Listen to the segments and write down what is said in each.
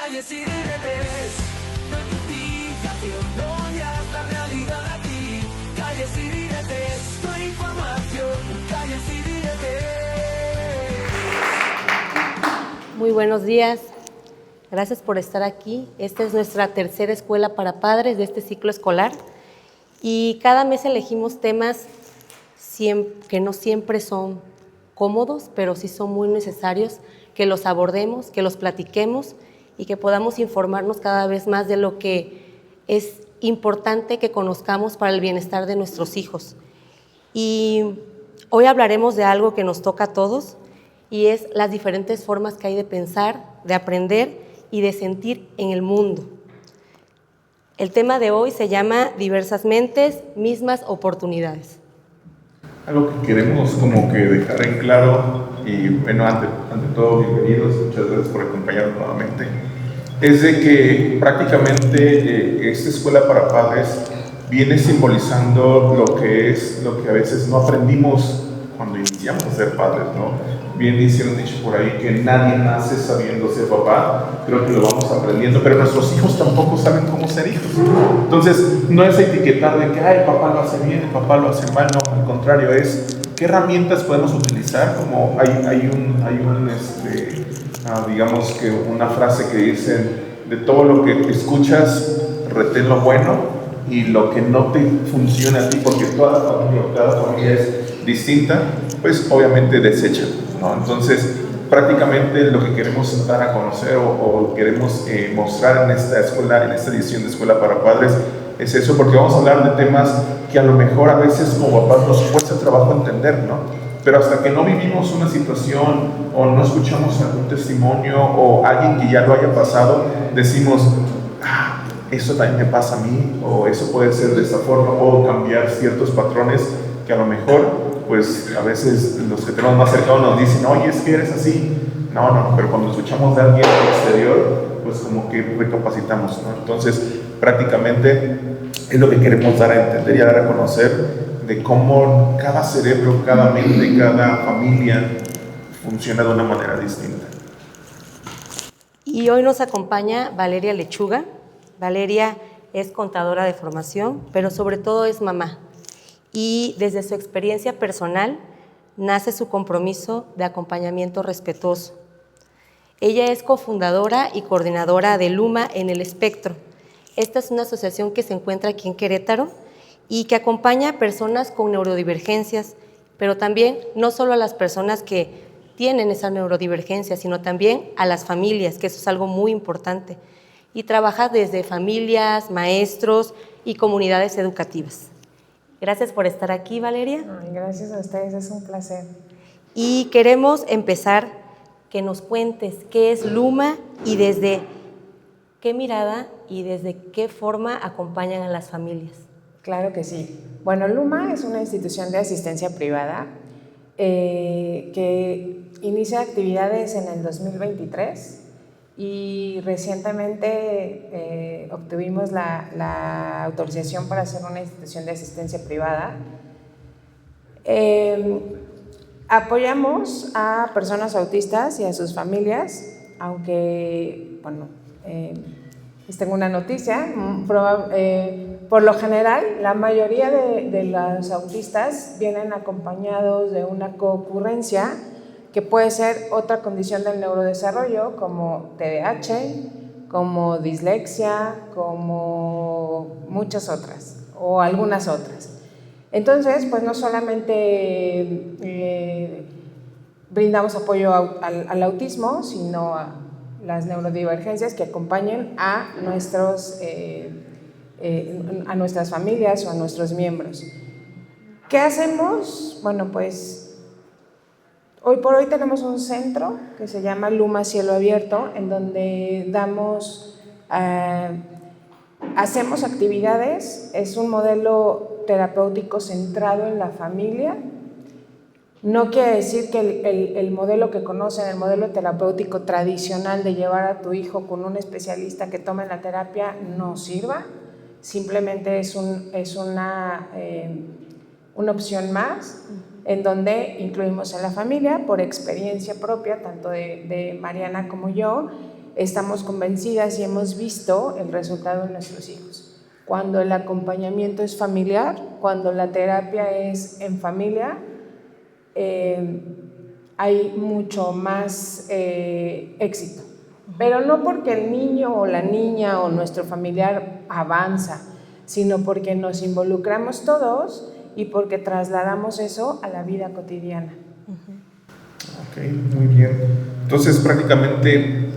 calles y diretes, notificación, no ya la realidad aquí. Calles y diretes, tu información, calles y diretes. Muy buenos días, gracias por estar aquí. Esta es nuestra tercera escuela para padres de este ciclo escolar y cada mes elegimos temas que no siempre son cómodos, pero sí son muy necesarios que los abordemos, que los platiquemos y que podamos informarnos cada vez más de lo que es importante que conozcamos para el bienestar de nuestros hijos. Y hoy hablaremos de algo que nos toca a todos y es las diferentes formas que hay de pensar, de aprender y de sentir en el mundo. El tema de hoy se llama Diversas mentes, mismas oportunidades. Algo que queremos como que dejar en claro, y bueno, ante todo, bienvenidos, muchas gracias por acompañarnos nuevamente, es de que prácticamente esta escuela para padres viene simbolizando lo que a veces no aprendimos cuando iniciamos a ser padres, ¿no? Bien hicieron dicho por ahí que nadie nace sabiendo ser papá, creo que lo vamos aprendiendo, pero nuestros hijos tampoco saben cómo ser hijos. Entonces, no es etiquetar de que, ay, el papá lo hace bien, el papá lo hace mal, no, al contrario, es qué herramientas podemos utilizar, como digamos que una frase que dicen, de todo lo que escuchas, retén lo bueno y lo que no te funciona a ti, porque cada familia es distinta, pues obviamente desecha, ¿no? Entonces, prácticamente lo que queremos dar a conocer o queremos mostrar en esta escuela, en esta edición de Escuela para Padres, es eso, porque vamos a hablar de temas que a lo mejor a veces como papás nos cuesta trabajo entender, ¿no? Pero hasta que no vivimos una situación o no escuchamos algún testimonio o alguien que ya lo haya pasado, decimos, eso también me pasa a mí, o eso puede ser de esta forma, puedo cambiar ciertos patrones que a lo mejor, pues a veces los que tenemos más cercanos nos dicen, oye, es que eres así. No, pero cuando escuchamos de alguien exterior, pues como que recapacitamos, ¿no? Entonces, prácticamente es lo que queremos dar a entender y a dar a conocer de cómo cada cerebro, cada mente, cada familia funciona de una manera distinta. Y hoy nos acompaña Valeria Lechuga. Valeria es contadora de formación, pero sobre todo es mamá. Y desde su experiencia personal nace su compromiso de acompañamiento respetuoso. Ella es cofundadora y coordinadora de Luma en el Espectro. Esta es una asociación que se encuentra aquí en Querétaro y que acompaña a personas con neurodivergencias, pero también no solo a las personas que tienen esa neurodivergencia, sino también a las familias, que eso es algo muy importante. Y trabaja desde familias, maestros y comunidades educativas. Gracias por estar aquí, Valeria. Gracias a ustedes, es un placer. Y queremos empezar que nos cuentes qué es Luma y desde qué mirada y desde qué forma acompañan a las familias. Claro que sí. Bueno, Luma es una institución de asistencia privada que inicia actividades en el 2023 y recientemente obtuvimos la autorización para ser una institución de asistencia privada. Apoyamos a personas autistas y a sus familias, aunque, bueno, les tengo una noticia. Por lo general, la mayoría de los autistas vienen acompañados de una concurrencia que puede ser otra condición del neurodesarrollo, como TDAH, como dislexia, como muchas otras, o algunas otras. Entonces, pues no solamente brindamos apoyo al autismo, sino a las neurodivergencias que acompañen a nuestras familias o a nuestros miembros. ¿Qué hacemos? Bueno, pues hoy por hoy tenemos un centro que se llama Luma Cielo Abierto, en donde hacemos actividades. Es un modelo terapéutico centrado en la familia. No quiere decir que el modelo que conocen, el modelo terapéutico tradicional de llevar a tu hijo con un especialista que tome la terapia, no sirva. Simplemente es una opción más en donde incluimos a la familia por experiencia propia, tanto de Mariana como yo. estamos convencidas y hemos visto el resultado en nuestros hijos. Cuando el acompañamiento es familiar, cuando la terapia es en familia, hay mucho más éxito. Pero no porque el niño o la niña o nuestro familiar avanza, sino porque nos involucramos todos y porque trasladamos eso a la vida cotidiana. Ok, muy bien. Entonces, prácticamente,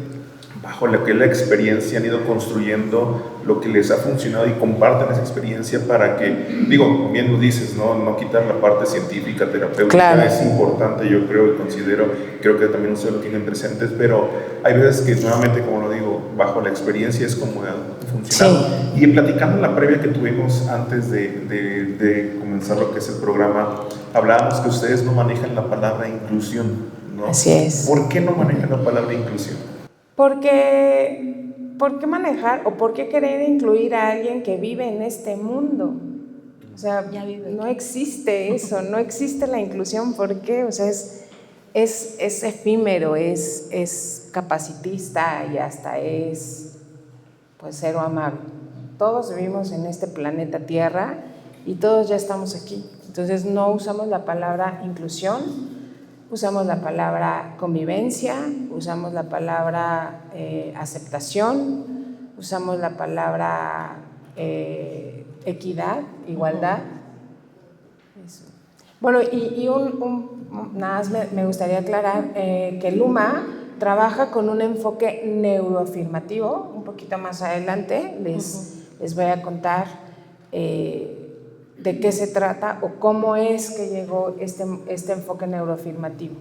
bajo lo que es la experiencia, han ido construyendo lo que les ha funcionado y comparten esa experiencia para que, digo, bien lo dices, no quitar la parte científica, terapéutica, claro. Es importante, yo creo y creo que también ustedes lo tienen presentes, pero hay veces que nuevamente, como lo digo, bajo la experiencia es como ha funcionado. Sí. Y platicando en la previa que tuvimos antes de comenzar lo que es el programa, hablábamos que ustedes no manejan la palabra inclusión, ¿no? Así es. ¿Por qué no manejan la palabra inclusión? ¿Por qué manejar o por qué querer incluir a alguien que vive en este mundo? O sea, no existe eso, no existe la inclusión. ¿Por qué? O sea, es efímero, es capacitista y hasta es pues cero amable. Todos vivimos en este planeta Tierra y todos ya estamos aquí. Entonces no usamos la palabra inclusión. Usamos la palabra convivencia, usamos la palabra aceptación, usamos la palabra equidad, igualdad. Eso. Bueno, nada más me gustaría aclarar que Luma trabaja con un enfoque neuroafirmativo. Un poquito más adelante les voy a contar de qué se trata o cómo es que llegó este enfoque neuroafirmativo.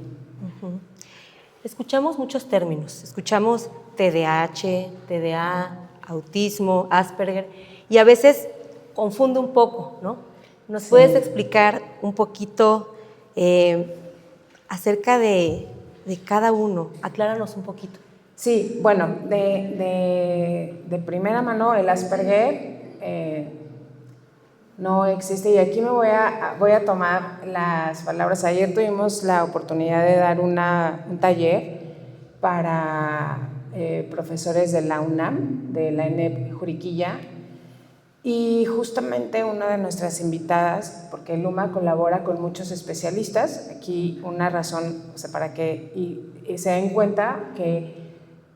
Escuchamos muchos términos, escuchamos TDAH, TDA, autismo, Asperger, y a veces confunde un poco, ¿no? ¿Nos puedes explicar un poquito acerca de cada uno? Acláranos un poquito. Sí, bueno, de primera mano el Asperger no existe, y aquí me voy a tomar las palabras. Ayer tuvimos la oportunidad de dar un taller para profesores de la UNAM, de la ENEP Juriquilla, y justamente una de nuestras invitadas, porque Luma colabora con muchos especialistas, aquí una razón, o sea, para que y se den cuenta que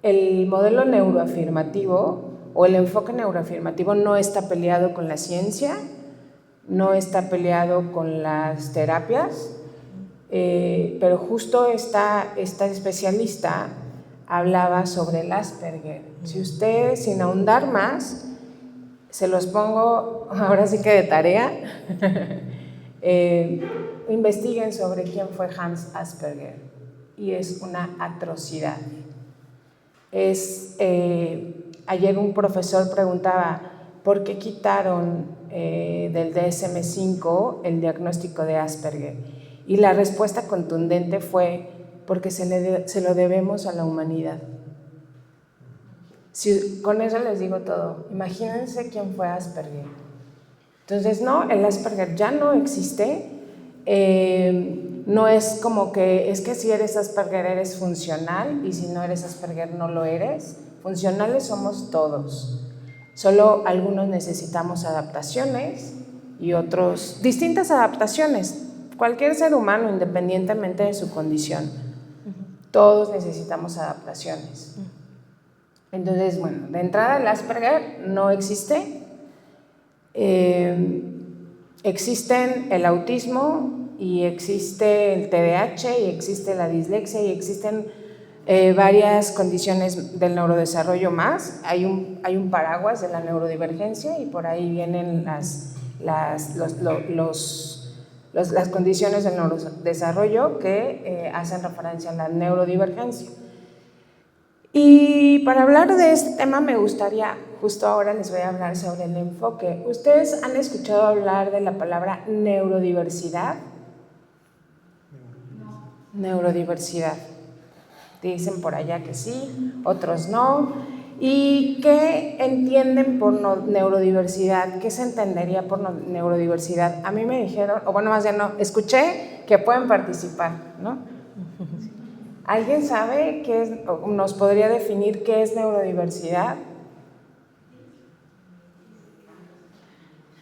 el modelo neuroafirmativo o el enfoque neuroafirmativo no está peleado con la ciencia, no está peleado con las terapias, pero justo esta especialista hablaba sobre el Asperger. Si ustedes, sin ahondar más, se los pongo ahora sí que de tarea, investiguen sobre quién fue Hans Asperger, y es una atrocidad. Ayer un profesor preguntaba, ¿por qué quitaron del DSM-5 el diagnóstico de Asperger? Y la respuesta contundente fue, porque se lo debemos a la humanidad. Con eso les digo todo. Imagínense quién fue Asperger. Entonces, no, el Asperger ya no existe. No es como es que si eres Asperger eres funcional, y si no eres Asperger no lo eres. Funcionales somos todos. Solo algunos necesitamos adaptaciones y otros distintas adaptaciones. Cualquier ser humano, independientemente de su condición, todos necesitamos adaptaciones. Entonces, bueno, de entrada el Asperger no existe. Existen el autismo y existe el TDAH y existe la dislexia y existen varias condiciones del neurodesarrollo más. Hay un paraguas de la neurodivergencia y por ahí vienen las condiciones del neurodesarrollo que hacen referencia a la neurodivergencia. Y para hablar de este tema me gustaría, justo ahora les voy a hablar sobre el enfoque. ¿Ustedes han escuchado hablar de la palabra neurodiversidad? No. Neurodiversidad. Dicen por allá que sí, otros no. ¿Y qué entienden por neurodiversidad? ¿Qué se entendería por neurodiversidad? A mí me dijeron, o bueno, más bien no, escuché que pueden participar, ¿no? ¿Alguien sabe qué es, o nos podría definir qué es neurodiversidad?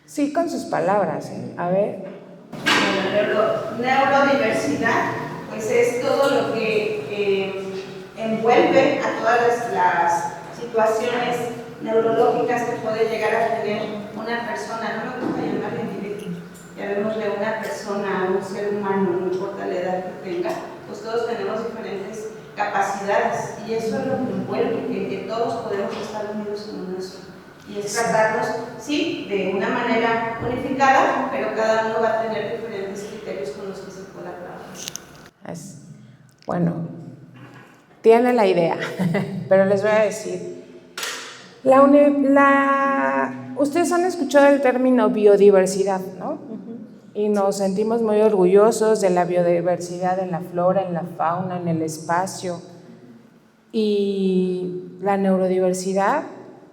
Sí, con sus palabras, ¿eh? A ver. Neurodiversidad, pues es todo lo que envuelve a todas las situaciones neurológicas que puede llegar a tener una persona. No me gusta llamarle individuo, llamémosle una persona, un ser humano, no importa la edad que tenga, pues todos tenemos diferentes capacidades y eso es lo que envuelve, que todos podemos estar unidos en una sola. Y es tratarlos, sí, de una manera unificada, pero cada uno va a tener diferentes criterios con los que se pueda trabajar. Bueno, tiene la idea, pero les voy a decir. Ustedes han escuchado el término biodiversidad, ¿no? Y nos sentimos muy orgullosos de la biodiversidad en la flora, en la fauna, en el espacio. Y la neurodiversidad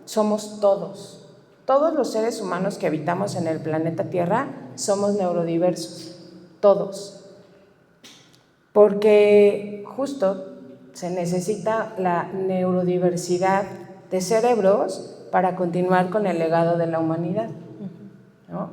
somos todos. Todos los seres humanos que habitamos en el planeta Tierra somos neurodiversos, todos. Porque justo se necesita la neurodiversidad de cerebros para continuar con el legado de la humanidad, ¿no?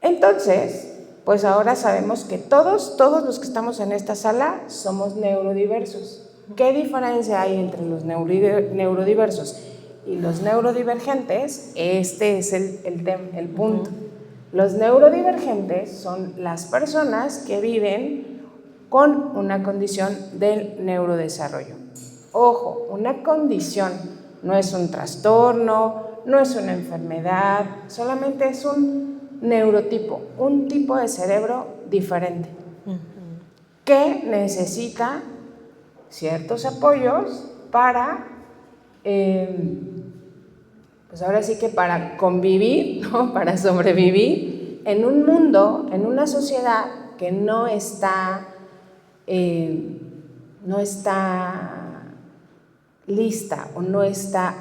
Entonces, pues ahora sabemos que todos los que estamos en esta sala somos neurodiversos. ¿Qué diferencia hay entre los neurodiversos y los neurodivergentes? Este es el punto. Los neurodivergentes son las personas que viven con una condición del neurodesarrollo. Ojo, una condición no es un trastorno, no es una enfermedad, solamente es un neurotipo, un tipo de cerebro diferente que necesita ciertos apoyos para, pues ahora sí que para convivir, ¿no? Para sobrevivir en un mundo, en una sociedad que no está lista o no está,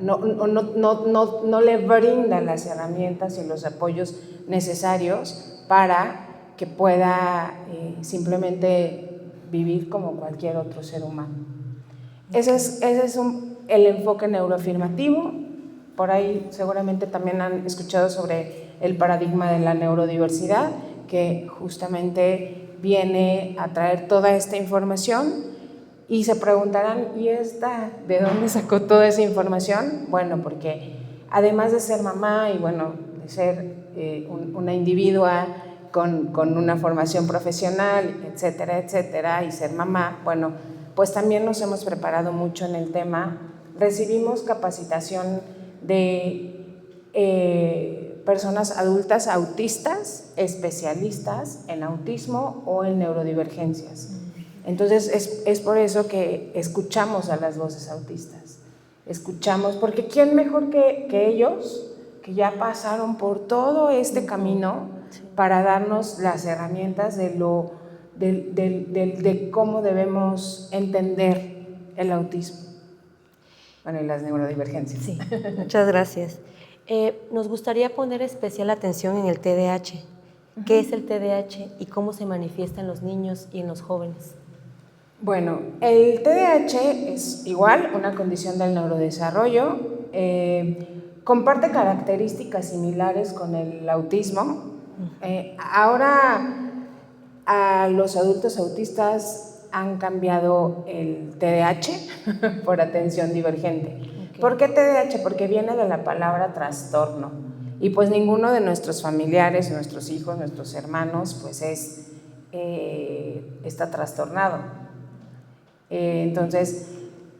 no le brinda las herramientas y los apoyos necesarios para que pueda simplemente vivir como cualquier otro ser humano. Ese es el enfoque neuroafirmativo. Por ahí seguramente también han escuchado sobre el paradigma de la neurodiversidad, que justamente viene a traer toda esta información. Y se preguntarán, ¿y esta de dónde sacó toda esa información? Bueno, porque además de ser mamá y bueno, de ser una individua con una formación profesional, etcétera, etcétera, y ser mamá, bueno, pues también nos hemos preparado mucho en el tema. Recibimos capacitación de personas adultas autistas, especialistas en autismo o en neurodivergencias. Entonces es por eso que escuchamos a las voces autistas, escuchamos, porque ¿quién mejor que ellos, que ya pasaron por todo este camino para darnos las herramientas de cómo debemos entender el autismo? Bueno, y las neurodivergencias. Sí, muchas gracias. Nos gustaría poner especial atención en el TDAH. ¿Qué es el TDAH y cómo se manifiesta en los niños y en los jóvenes? Bueno, el TDAH es igual una condición del neurodesarrollo, comparte características similares con el autismo. Ahora a los adultos autistas han cambiado el TDAH por atención divergente. Okay. ¿Por qué TDAH? Porque viene de la palabra trastorno y pues ninguno de nuestros familiares, nuestros hijos, nuestros hermanos pues está trastornado. Entonces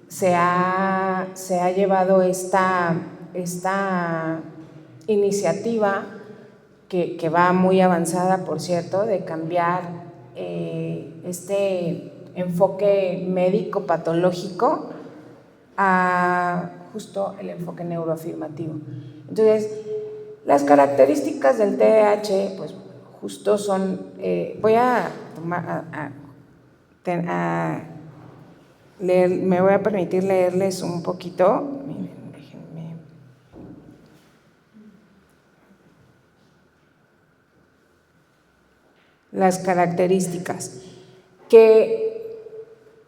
se ha llevado esta iniciativa que va muy avanzada, por cierto, de cambiar este enfoque médico patológico a justo el enfoque neuroafirmativo. Entonces, las características del TDAH, pues justo son, voy a leer, me voy a permitir leerles un poquito. Miren, déjenme. Las características que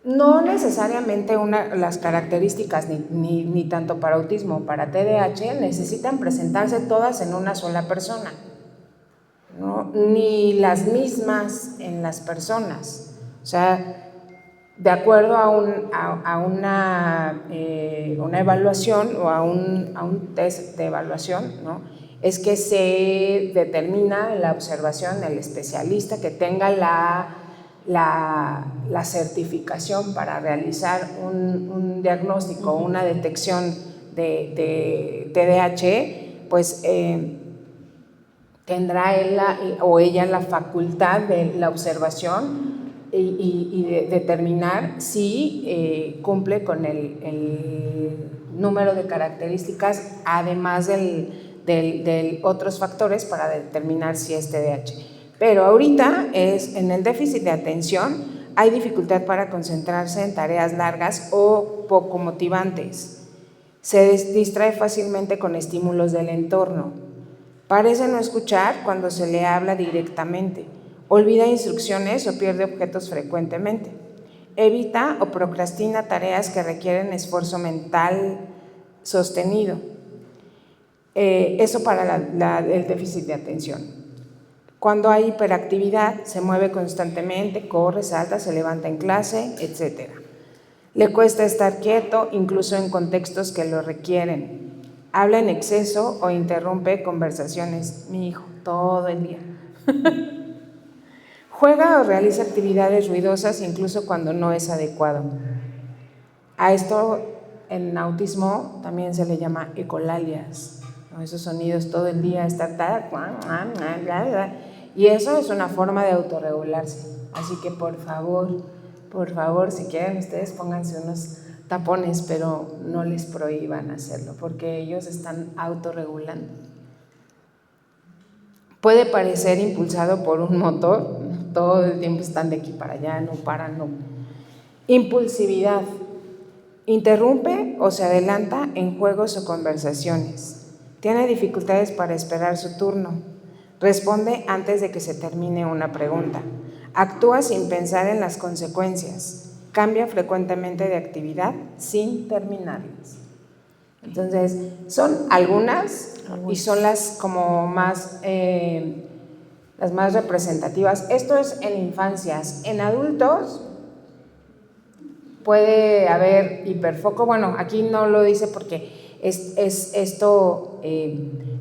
No necesariamente las características, ni tanto para autismo como para TDAH, necesitan presentarse todas en una sola persona, ¿no? Ni las mismas en las personas. O sea, de acuerdo a una evaluación o a un test de evaluación, ¿no? Es que se determina la observación, el especialista que tenga la certificación para realizar un diagnóstico, una detección de TDAH, pues tendrá él o ella la facultad de la observación y de determinar si cumple con el número de características, además de otros factores para determinar si es TDAH. Pero ahorita en el déficit de atención hay dificultad para concentrarse en tareas largas o poco motivantes. Se distrae fácilmente con estímulos del entorno. Parece no escuchar cuando se le habla directamente. Olvida instrucciones o pierde objetos frecuentemente. Evita o procrastina tareas que requieren esfuerzo mental sostenido. Eso para el déficit de atención. Cuando hay hiperactividad, se mueve constantemente, corre, salta, se levanta en clase, etc. Le cuesta estar quieto, incluso en contextos que lo requieren. Habla en exceso o interrumpe conversaciones. Mi hijo, todo el día. Juega o realiza actividades ruidosas incluso cuando no es adecuado. A esto en autismo también se le llama ecolalias, ¿no? Esos sonidos todo el día, y eso es una forma de autorregularse. Así que por favor, si quieren ustedes pónganse unos tapones, pero no les prohíban hacerlo, porque ellos están autorregulando. Puede parecer impulsado por un motor, todo el tiempo están de aquí para allá, no paran, no. Impulsividad. Interrumpe o se adelanta en juegos o conversaciones. Tiene dificultades para esperar su turno. Responde antes de que se termine una pregunta. Actúa sin pensar en las consecuencias. Cambia frecuentemente de actividad sin terminarlas. Entonces, son algunas y son las como más, las más representativas. Esto es en infancias. En adultos puede haber hiperfoco. Bueno, aquí no lo dice porque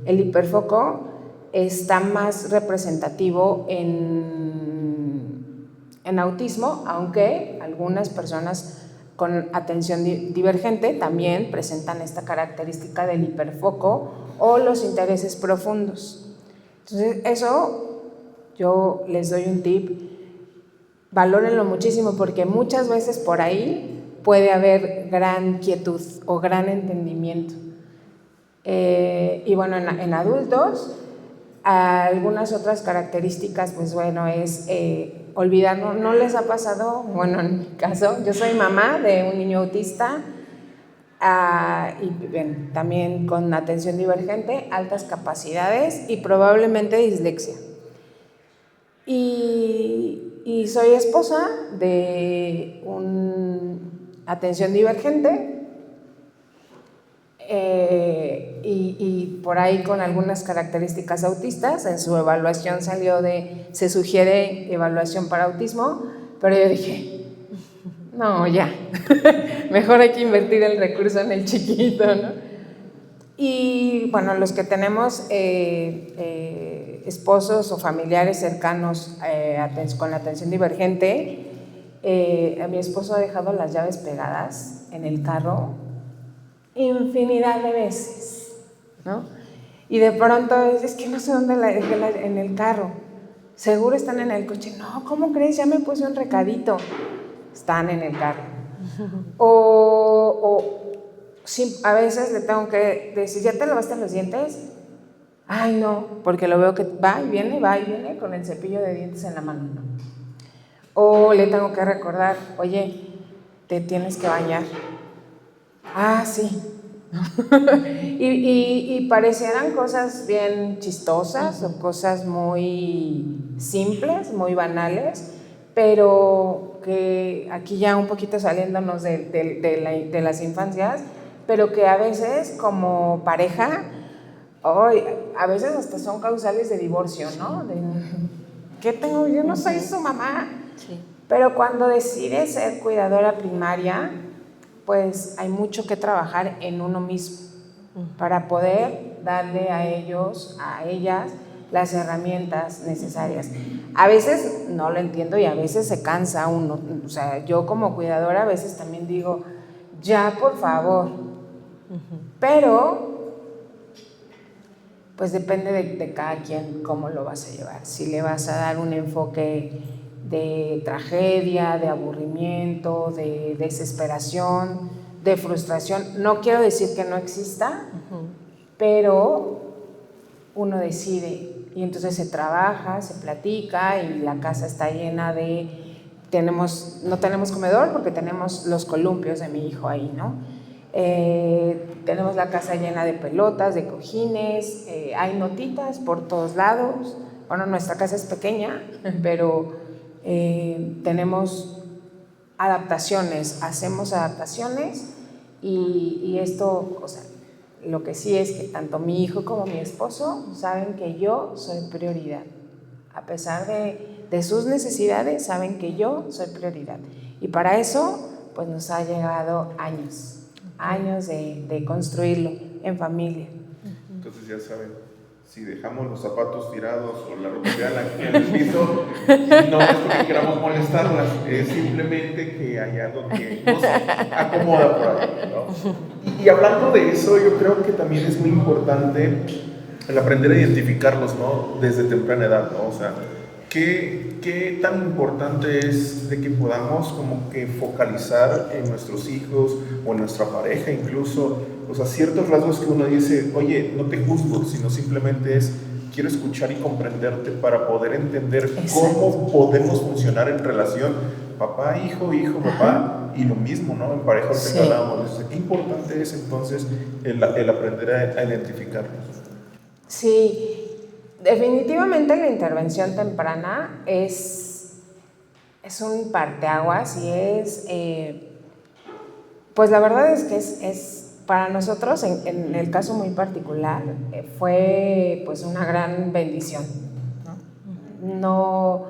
el hiperfoco está más representativo en autismo, aunque algunas personas con atención divergente también presentan esta característica del hiperfoco o los intereses profundos. Entonces, eso yo les doy un tip, valórenlo muchísimo porque muchas veces por ahí puede haber gran quietud o gran entendimiento. Y bueno, en adultos, algunas otras características, pues bueno, es olvidar, no les ha pasado, bueno, en mi caso, yo soy mamá de un niño autista y bien, también con atención divergente, altas capacidades y probablemente dislexia. Y soy esposa de un atención divergente y por ahí con algunas características autistas. En su evaluación se sugiere evaluación para autismo, pero yo dije, no, ya, mejor hay que invertir el recurso en el chiquito, ¿no? Y bueno, los que tenemos esposos o familiares cercanos con atención divergente, a mi esposo ha dejado las llaves pegadas en el carro infinidad de veces, ¿no? Y de pronto es que no sé dónde la dejé en el carro. Seguro están en el coche. No, ¿cómo crees? Ya me puse un recadito. Están en el carro. Sí, a veces le tengo que decir, ¿ya te lavaste los dientes? Ay, no, porque lo veo que va y viene con el cepillo de dientes en la mano, ¿no? O le tengo que recordar, oye, te tienes que bañar. Ah, sí. y parecieran cosas bien chistosas o cosas muy simples, muy banales, pero que aquí ya un poquito saliéndonos de las infancias, pero que a veces como pareja, a veces hasta son causales de divorcio, ¿no? ¿Qué tengo? Yo no soy su mamá. Sí. Pero cuando decides ser cuidadora primaria, pues hay mucho que trabajar en uno mismo para poder darle a ellos, a ellas, las herramientas necesarias. A veces no lo entiendo y a veces se cansa uno. O sea, yo como cuidadora a veces también digo, ya por favor. Pero pues depende de cada quien cómo lo vas a llevar. Si le vas a dar un enfoque de tragedia, de aburrimiento, de desesperación, de frustración. No quiero decir que no exista, pero uno decide y entonces se trabaja, se platica y la casa está llena de... no tenemos comedor porque tenemos los columpios de mi hijo ahí, ¿no? Tenemos la casa llena de pelotas, de cojines, hay notitas por todos lados. Bueno, nuestra casa es pequeña, pero tenemos adaptaciones, hacemos adaptaciones y esto, o sea, lo que sí es que tanto mi hijo como mi esposo saben que yo soy prioridad. A pesar de sus necesidades, saben que yo soy prioridad. Y para eso, pues nos ha llegado años de construirlo en familia. Entonces ya saben, si dejamos los zapatos tirados o la ropa en el piso, no es porque queramos molestarlas, es simplemente que hay algo que no se acomoda por ahí, ¿no? Y hablando de eso, yo creo que también es muy importante el aprender a identificarlos, ¿no? Desde temprana edad, ¿no? O sea, ¿qué tan importante es de que podamos como que focalizar en nuestros hijos o en nuestra pareja incluso, o sea, ciertos rasgos que uno dice, oye, no te juzgo, sino simplemente quiero escuchar y comprenderte para poder entender cómo podemos funcionar en relación papá, hijo, papá, y lo mismo, ¿no? En pareja, ahorita que hablábamos, qué importante es entonces el aprender a identificarnos. Sí. Definitivamente la intervención temprana es un parteaguas y pues la verdad es que es para nosotros, en el caso muy particular, fue pues una gran bendición, ¿no?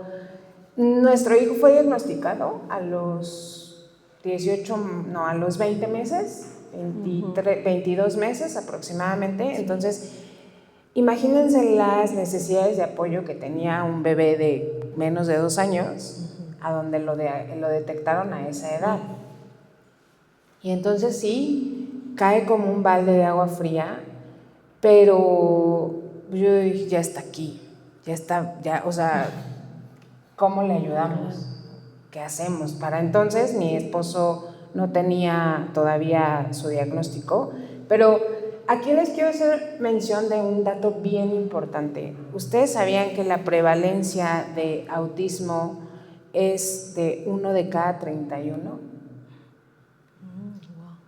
Nuestro hijo fue diagnosticado a los 20 meses, 22 meses aproximadamente, entonces... Imagínense las necesidades de apoyo que tenía un bebé de menos de 2 años, a donde lo detectaron a esa edad. Y entonces sí, cae como un balde de agua fría, pero yo dije, ya está aquí, o sea, ¿cómo le ayudamos? ¿Qué hacemos? Para entonces mi esposo no tenía todavía su diagnóstico, pero... Aquí les quiero hacer mención de un dato bien importante. ¿Ustedes sabían que la prevalencia de autismo es de 1 de cada 31?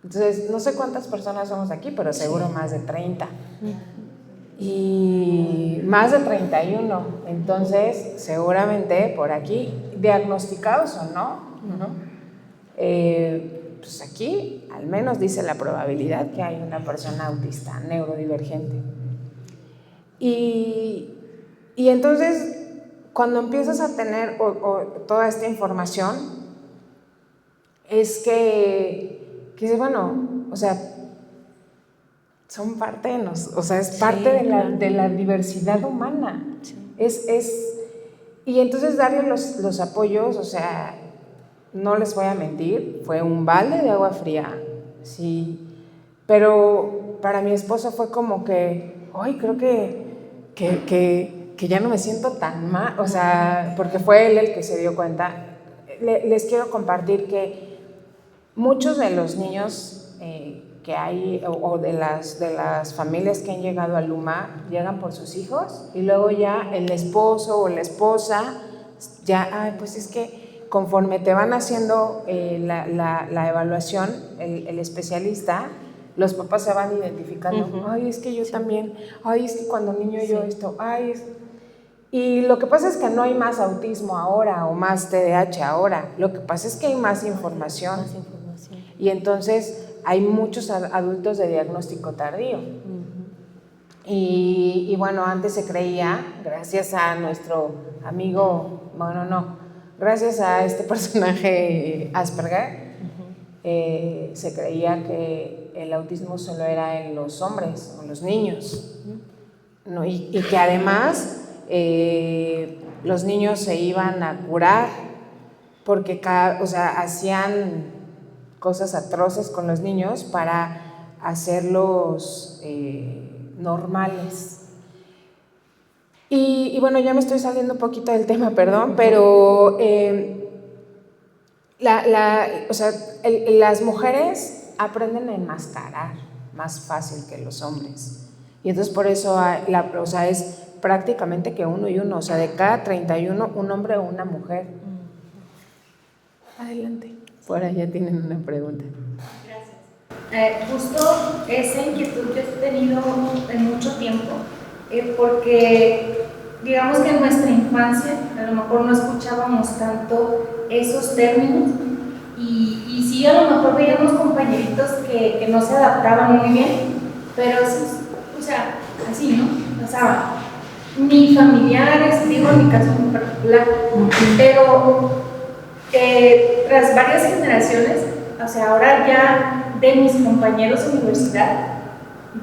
Entonces, no sé cuántas personas somos aquí, pero seguro más de 30. Y más de 31. Entonces, seguramente por aquí, diagnosticados o no, pues aquí al menos dice la probabilidad que hay una persona autista neurodivergente. Y entonces cuando empiezas a tener toda esta información es que bueno, o sea, son parte de nosotros, o sea, es parte de la diversidad humana. Y entonces darle los apoyos, o sea, no les voy a mentir, fue un balde de agua fría, sí, pero para mi esposo fue como que, ay, creo que ya no me siento tan mal, o sea, porque fue él el que se dio cuenta. Les quiero compartir que muchos de los niños que hay, o de las familias que han llegado a Luma, llegan por sus hijos, y luego ya el esposo o la esposa, ya, pues es que conforme te van haciendo la evaluación, el especialista, los papás se van identificando. Ay, es que yo también. Ay, es que cuando niño yo esto. Ay, Y lo que pasa es que no hay más autismo ahora o más TDAH ahora. Lo que pasa es que hay más información. Más información. Y entonces hay muchos adultos de diagnóstico tardío. Y bueno, antes se creía, gracias a nuestro amigo, gracias a este personaje Asperger, se creía que el autismo solo era en los hombres o en los niños, ¿no? Y que además los niños se iban a curar porque hacían cosas atroces con los niños para hacerlos normales. Y bueno, ya me estoy saliendo un poquito del tema, perdón, pero las mujeres aprenden a enmascarar más fácil que los hombres. Y entonces por eso es prácticamente que 1 y 1, o sea, de cada 31, un hombre o una mujer. Adelante. Por allá tienen una pregunta. Justo esa inquietud que he tenido en mucho tiempo, porque digamos que en nuestra infancia a lo mejor no escuchábamos tanto esos términos y sí a lo mejor veíamos compañeritos que no se adaptaban muy bien, pero eso, así, ¿no? Pasaba. Ni familiares, digo en mi caso en particular, pero tras varias generaciones, ahora ya de mis compañeros de universidad,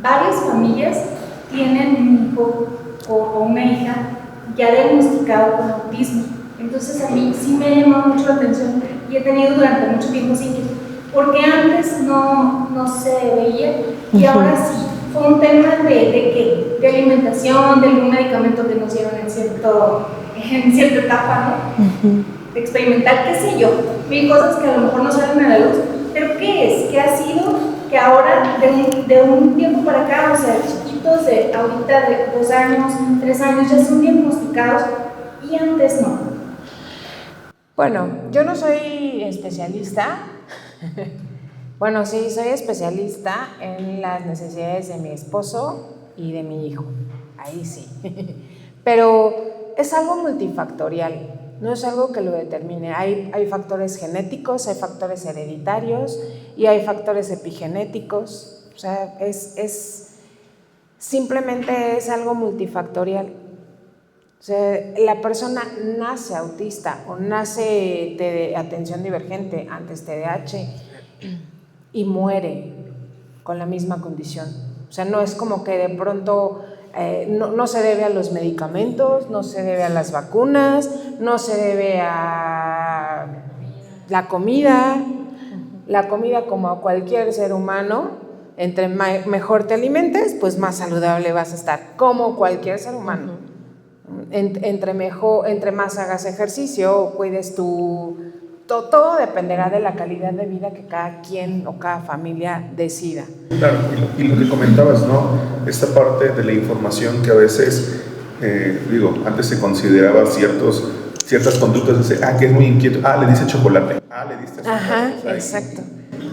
varias familias tienen un hijo o una hija ya diagnosticado con autismo. Entonces a mí sí me llama mucho la atención y he tenido durante mucho tiempo esa inquietud, porque antes no se veía y ahora sí. Fue un tema de alimentación, de algún medicamento que nos dieron en cierta etapa, ¿no? De experimentar, qué sé yo, mil cosas que a lo mejor no salen a la luz. Pero ¿qué es? ¿Qué ha sido que ahora, de un tiempo para acá, chiquitos de ahorita de 2 años, 3 años, ya son diagnosticados y antes no? Bueno, yo no soy especialista. Bueno, sí, soy especialista en las necesidades de mi esposo y de mi hijo, ahí sí. Pero es algo multifactorial, no es algo que lo determine. Hay factores genéticos, hay factores hereditarios y hay factores epigenéticos. O sea, simplemente es algo multifactorial. O sea, la persona nace autista o nace de atención divergente, antes TDAH, y muere con la misma condición. O sea, no es como que de pronto no se debe a los medicamentos, no se debe a las vacunas, no se debe a la comida. La comida, como a cualquier ser humano, entre mejor te alimentes, pues más saludable vas a estar, como cualquier ser humano. Entre más hagas ejercicio, cuides todo dependerá de la calidad de vida que cada quien o cada familia decida. Claro, y lo que comentabas, ¿no? Esta parte de la información que a veces, antes se consideraba ciertas conductas, de que es muy inquieto, le dice chocolate, le diste azúcar. Ajá, exacto.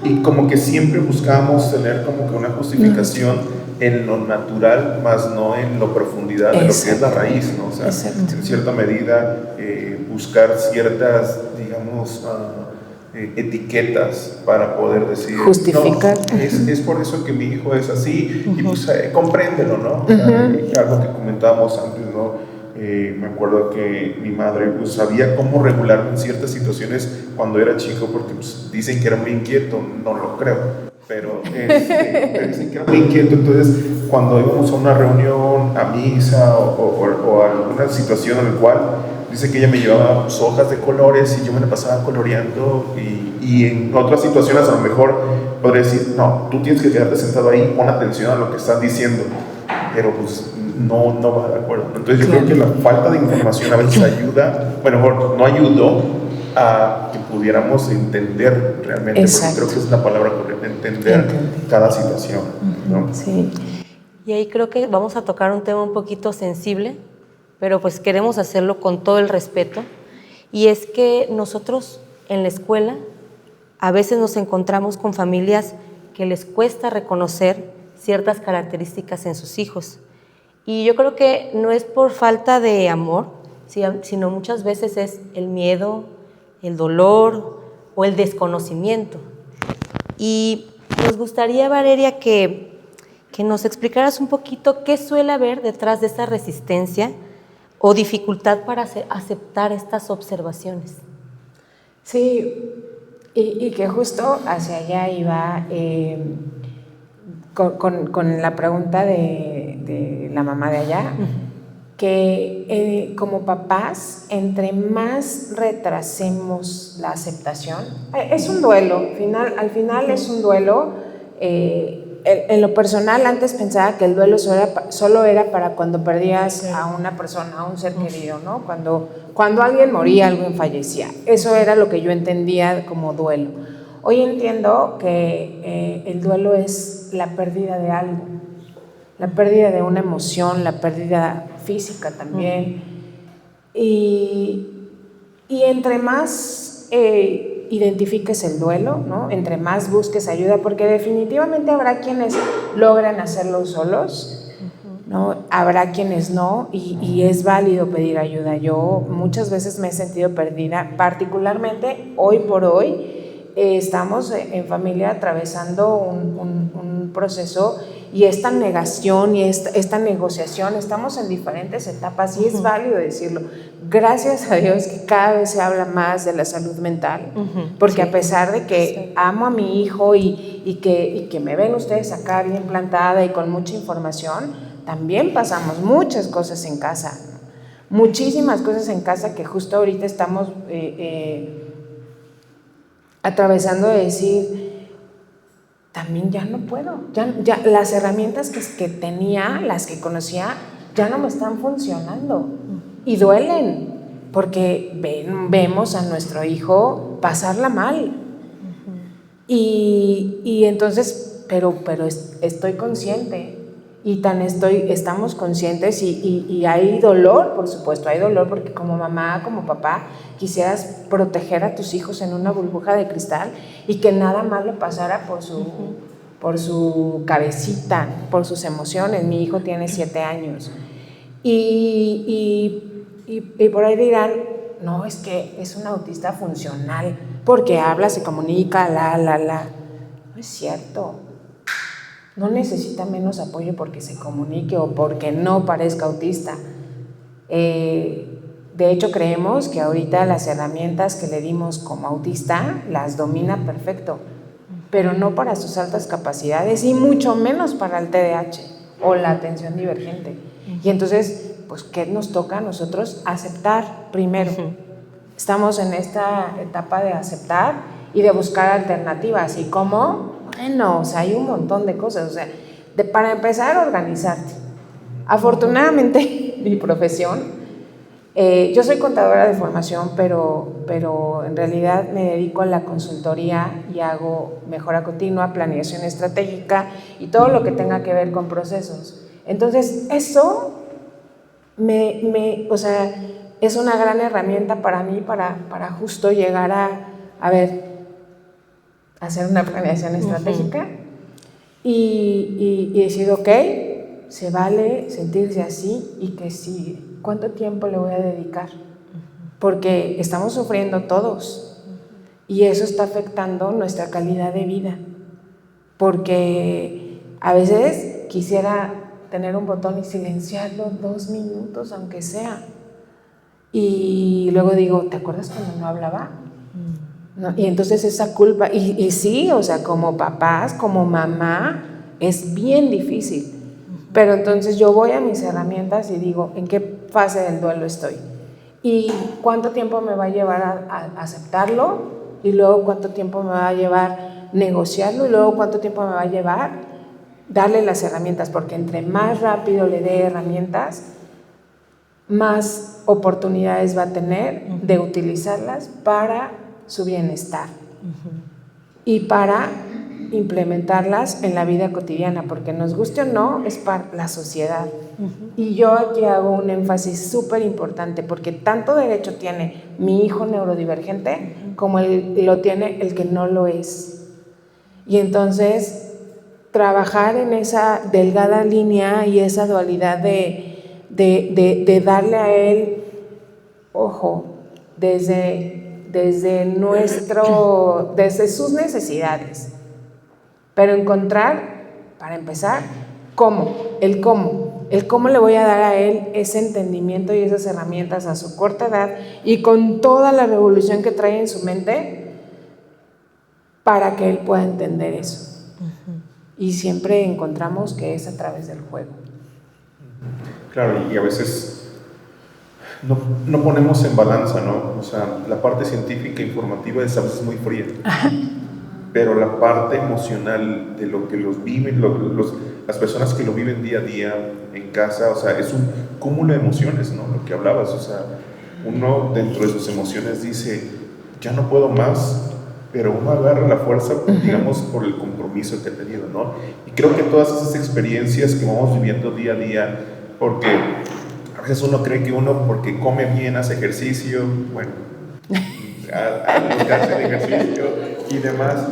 Y como que siempre buscábamos tener como que una justificación en lo natural, más no en la profundidad de lo que es la raíz, ¿no? O sea, en cierta medida buscar ciertas, digamos, etiquetas para poder decir justificar. No, es por eso que mi hijo es así, y pues compréndelo, ¿no? Algo que comentábamos antes, ¿no? Me acuerdo que mi madre pues sabía cómo regularme en ciertas situaciones cuando era chico, porque pues, dicen que era muy inquieto, no lo creo, pero dicen que era muy inquieto. Entonces cuando íbamos a una reunión, a misa o a alguna situación en la cual dice que ella me llevaba pues, hojas de colores y yo me la pasaba coloreando, y en otras situaciones a lo mejor podría decir, no, tú tienes que quedarte sentado ahí, pon atención a lo que están diciendo, pero pues no va de acuerdo. Entonces yo creo que la falta de información a veces ayuda, no ayudó a que pudiéramos entender realmente, porque creo que es la palabra correcta, entender cada situación, ¿no? Sí. Y ahí creo que vamos a tocar un tema un poquito sensible, pero pues queremos hacerlo con todo el respeto, y es que nosotros en la escuela a veces nos encontramos con familias que les cuesta reconocer ciertas características en sus hijos, Y yo creo que no es por falta de amor, sino muchas veces es el miedo, el dolor o el desconocimiento. Y nos gustaría, Valeria, que nos explicaras un poquito qué suele haber detrás de esa resistencia o dificultad para aceptar estas observaciones. Sí, y que justo hacia allá iba con la pregunta de la mamá de allá, que como papás, entre más retrasemos la aceptación, es un duelo, al final es un duelo. En lo personal, antes pensaba que el duelo solo era para cuando perdías a una persona, a un ser querido, ¿no? Cuando alguien moría, alguien fallecía. Eso era lo que yo entendía como duelo. Hoy entiendo que el duelo es la pérdida de algo, la pérdida de una emoción, la pérdida física también. Y entre más identifiques el duelo, ¿no? Entre más busques ayuda, porque definitivamente habrá quienes logran hacerlo solos, ¿no? Habrá quienes no, y es válido pedir ayuda. Yo muchas veces me he sentido perdida, particularmente hoy por hoy. Estamos en familia atravesando un proceso, y esta negación y esta negociación, estamos en diferentes etapas, y es válido decirlo. Gracias a Dios que cada vez se habla más de la salud mental, porque a pesar de que amo a mi hijo y que me ven ustedes acá bien plantada y con mucha información, también pasamos muchas cosas en casa, muchísimas cosas en casa que justo ahorita estamos atravesando, de decir, también ya no puedo, ya las herramientas que tenía, las que conocía, ya no me están funcionando, y duelen, porque vemos a nuestro hijo pasarla mal, y entonces, pero estoy consciente, y estamos conscientes, y hay dolor, por supuesto, hay dolor, porque como mamá, como papá, quisieras proteger a tus hijos en una burbuja de cristal y que nada malo pasara por su cabecita, por sus emociones. Mi hijo tiene 7 años y por ahí dirán, no, es que es un autista funcional porque habla, se comunica, no es cierto. No necesita menos apoyo porque se comunique o porque no parezca autista. De hecho, creemos que ahorita las herramientas que le dimos como autista las domina perfecto, pero no para sus altas capacidades, y mucho menos para el TDAH o la atención divergente. Y entonces, pues, ¿qué nos toca a nosotros? Aceptar primero. Estamos en esta etapa de aceptar y de buscar alternativas. ¿Y cómo? Bueno, o sea, hay un montón de cosas. O sea, para empezar, organizarte. Afortunadamente, mi profesión, yo soy contadora de formación, pero en realidad me dedico a la consultoría y hago mejora continua, planeación estratégica y todo lo que tenga que ver con procesos. Entonces, eso o sea, es una gran herramienta para mí para justo llegar a hacer una planeación estratégica y decir, ok, se vale sentirse así, y que sigue. ¿Cuánto tiempo le voy a dedicar? Porque estamos sufriendo todos, y eso está afectando nuestra calidad de vida, porque a veces quisiera tener un botón y silenciarlo 2 minutos, aunque sea, y luego digo, ¿te acuerdas cuando no hablaba? ¿No? Y entonces esa culpa, y sí, o sea, como papás, como mamá, es bien difícil. Pero entonces yo voy a mis herramientas y digo, ¿en qué fase del duelo estoy? ¿Y cuánto tiempo me va a llevar a aceptarlo? Y luego, ¿cuánto tiempo me va a llevar negociarlo? Y luego, ¿cuánto tiempo me va a llevar darle las herramientas? Porque entre más rápido le dé herramientas, más oportunidades va a tener de utilizarlas para su bienestar y para implementarlas en la vida cotidiana, porque nos guste o no, es para la sociedad. Y yo aquí hago un énfasis súper importante, porque tanto derecho tiene mi hijo neurodivergente como lo tiene el que no lo es. Y entonces trabajar en esa delgada línea y esa dualidad de darle a él, ojo, desde sus necesidades, pero encontrar, para empezar, el cómo le voy a dar a él ese entendimiento y esas herramientas a su corta edad y con toda la revolución que trae en su mente para que él pueda entender eso. Y siempre encontramos que es a través del juego. Claro, y a veces no ponemos en balanza, ¿no? O sea, la parte científica e informativa es a veces muy fría, pero la parte emocional de lo que los viven, las personas que lo viven día a día en casa, o sea, es un cúmulo de emociones, ¿no? Lo que hablabas, o sea, uno dentro de sus emociones dice, ya no puedo más, pero uno agarra la fuerza, digamos, por el compromiso que ha tenido, ¿no? Y creo que todas esas experiencias que vamos viviendo día a día, porque a veces uno cree que uno, porque come bien, hace ejercicio, bueno, hace ejercicio y demás,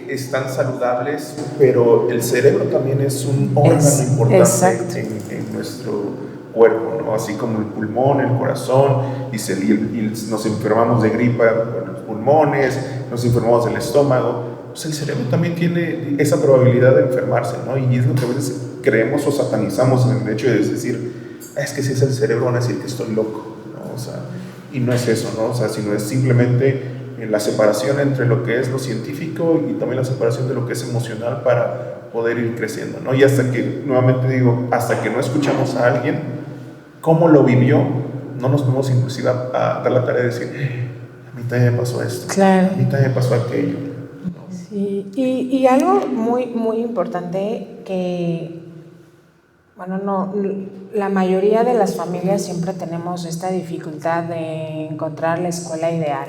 están saludables, pero el cerebro también es un órgano importante en nuestro cuerpo, ¿no? Así como el pulmón, el corazón, y nos enfermamos de gripa por los pulmones, nos enfermamos del estómago, pues el cerebro también tiene esa probabilidad de enfermarse, ¿no? Y es lo que a veces creemos o satanizamos en el hecho de decir, es que si es el cerebro van a decir que estoy loco, ¿no? O sea, y no es eso, ¿no? O sea, sino es simplemente la separación entre lo que es lo científico y también la separación de lo que es emocional para poder ir creciendo, ¿no? Y hasta que, nuevamente digo, hasta que no escuchamos a alguien cómo lo vivió, no nos podemos inclusive a dar la tarea de decir, a mí también me pasó esto, claro, a mí también me pasó aquello, ¿no? Sí, y algo muy, muy importante que, bueno, no, la mayoría de las familias siempre tenemos esta dificultad de encontrar la escuela ideal.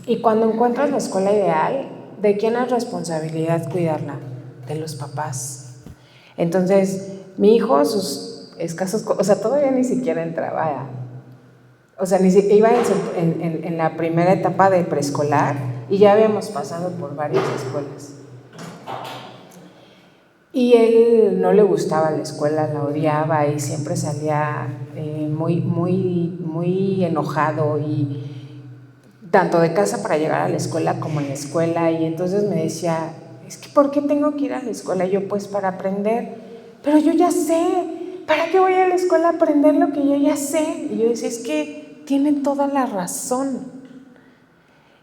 Y cuando encuentras la escuela ideal, ¿de quién es responsabilidad cuidarla? De los papás. Entonces, mi hijo, sus escasos, o sea, todavía ni siquiera entraba, o sea, ni siquiera iba en la primera etapa de preescolar y ya habíamos pasado por varias escuelas. Y él no le gustaba la escuela, la odiaba y siempre salía muy enojado, y tanto de casa para llegar a la escuela como en la escuela. Y entonces me decía, es que ¿por qué tengo que ir a la escuela? Y yo, pues para aprender, pero yo ya sé, ¿para qué voy a la escuela a aprender lo que yo ya sé? Y yo decía, es que tiene toda la razón.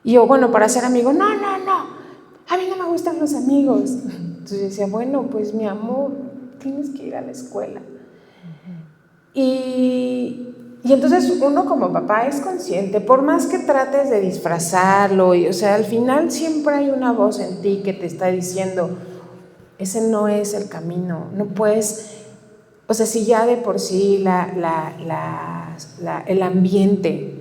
Y yo, bueno, para ser amigo, no, a mí no me gustan los amigos. Entonces yo decía, bueno, pues mi amor, tienes que ir a la escuela. Y entonces uno como papá es consciente, por más que trates de disfrazarlo, o sea, al final siempre hay una voz en ti que te está diciendo, ese no es el camino, no puedes, o sea, si ya de por sí el ambiente,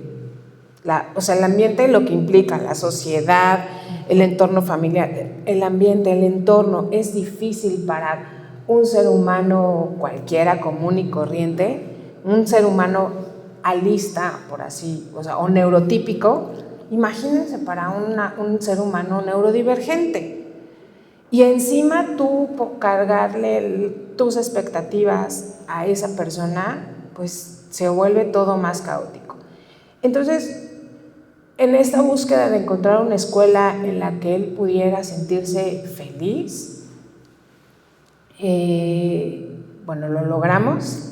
o sea, el ambiente lo que implica, la sociedad, el entorno familiar, el ambiente, el entorno, es difícil para un ser humano cualquiera, común y corriente, un ser humano alista, por así, o sea, o neurotípico. Imagínense para un ser humano neurodivergente. Y encima tú cargarle tus expectativas a esa persona, pues se vuelve todo más caótico. Entonces, en esta búsqueda de encontrar una escuela en la que él pudiera sentirse feliz, bueno, lo logramos.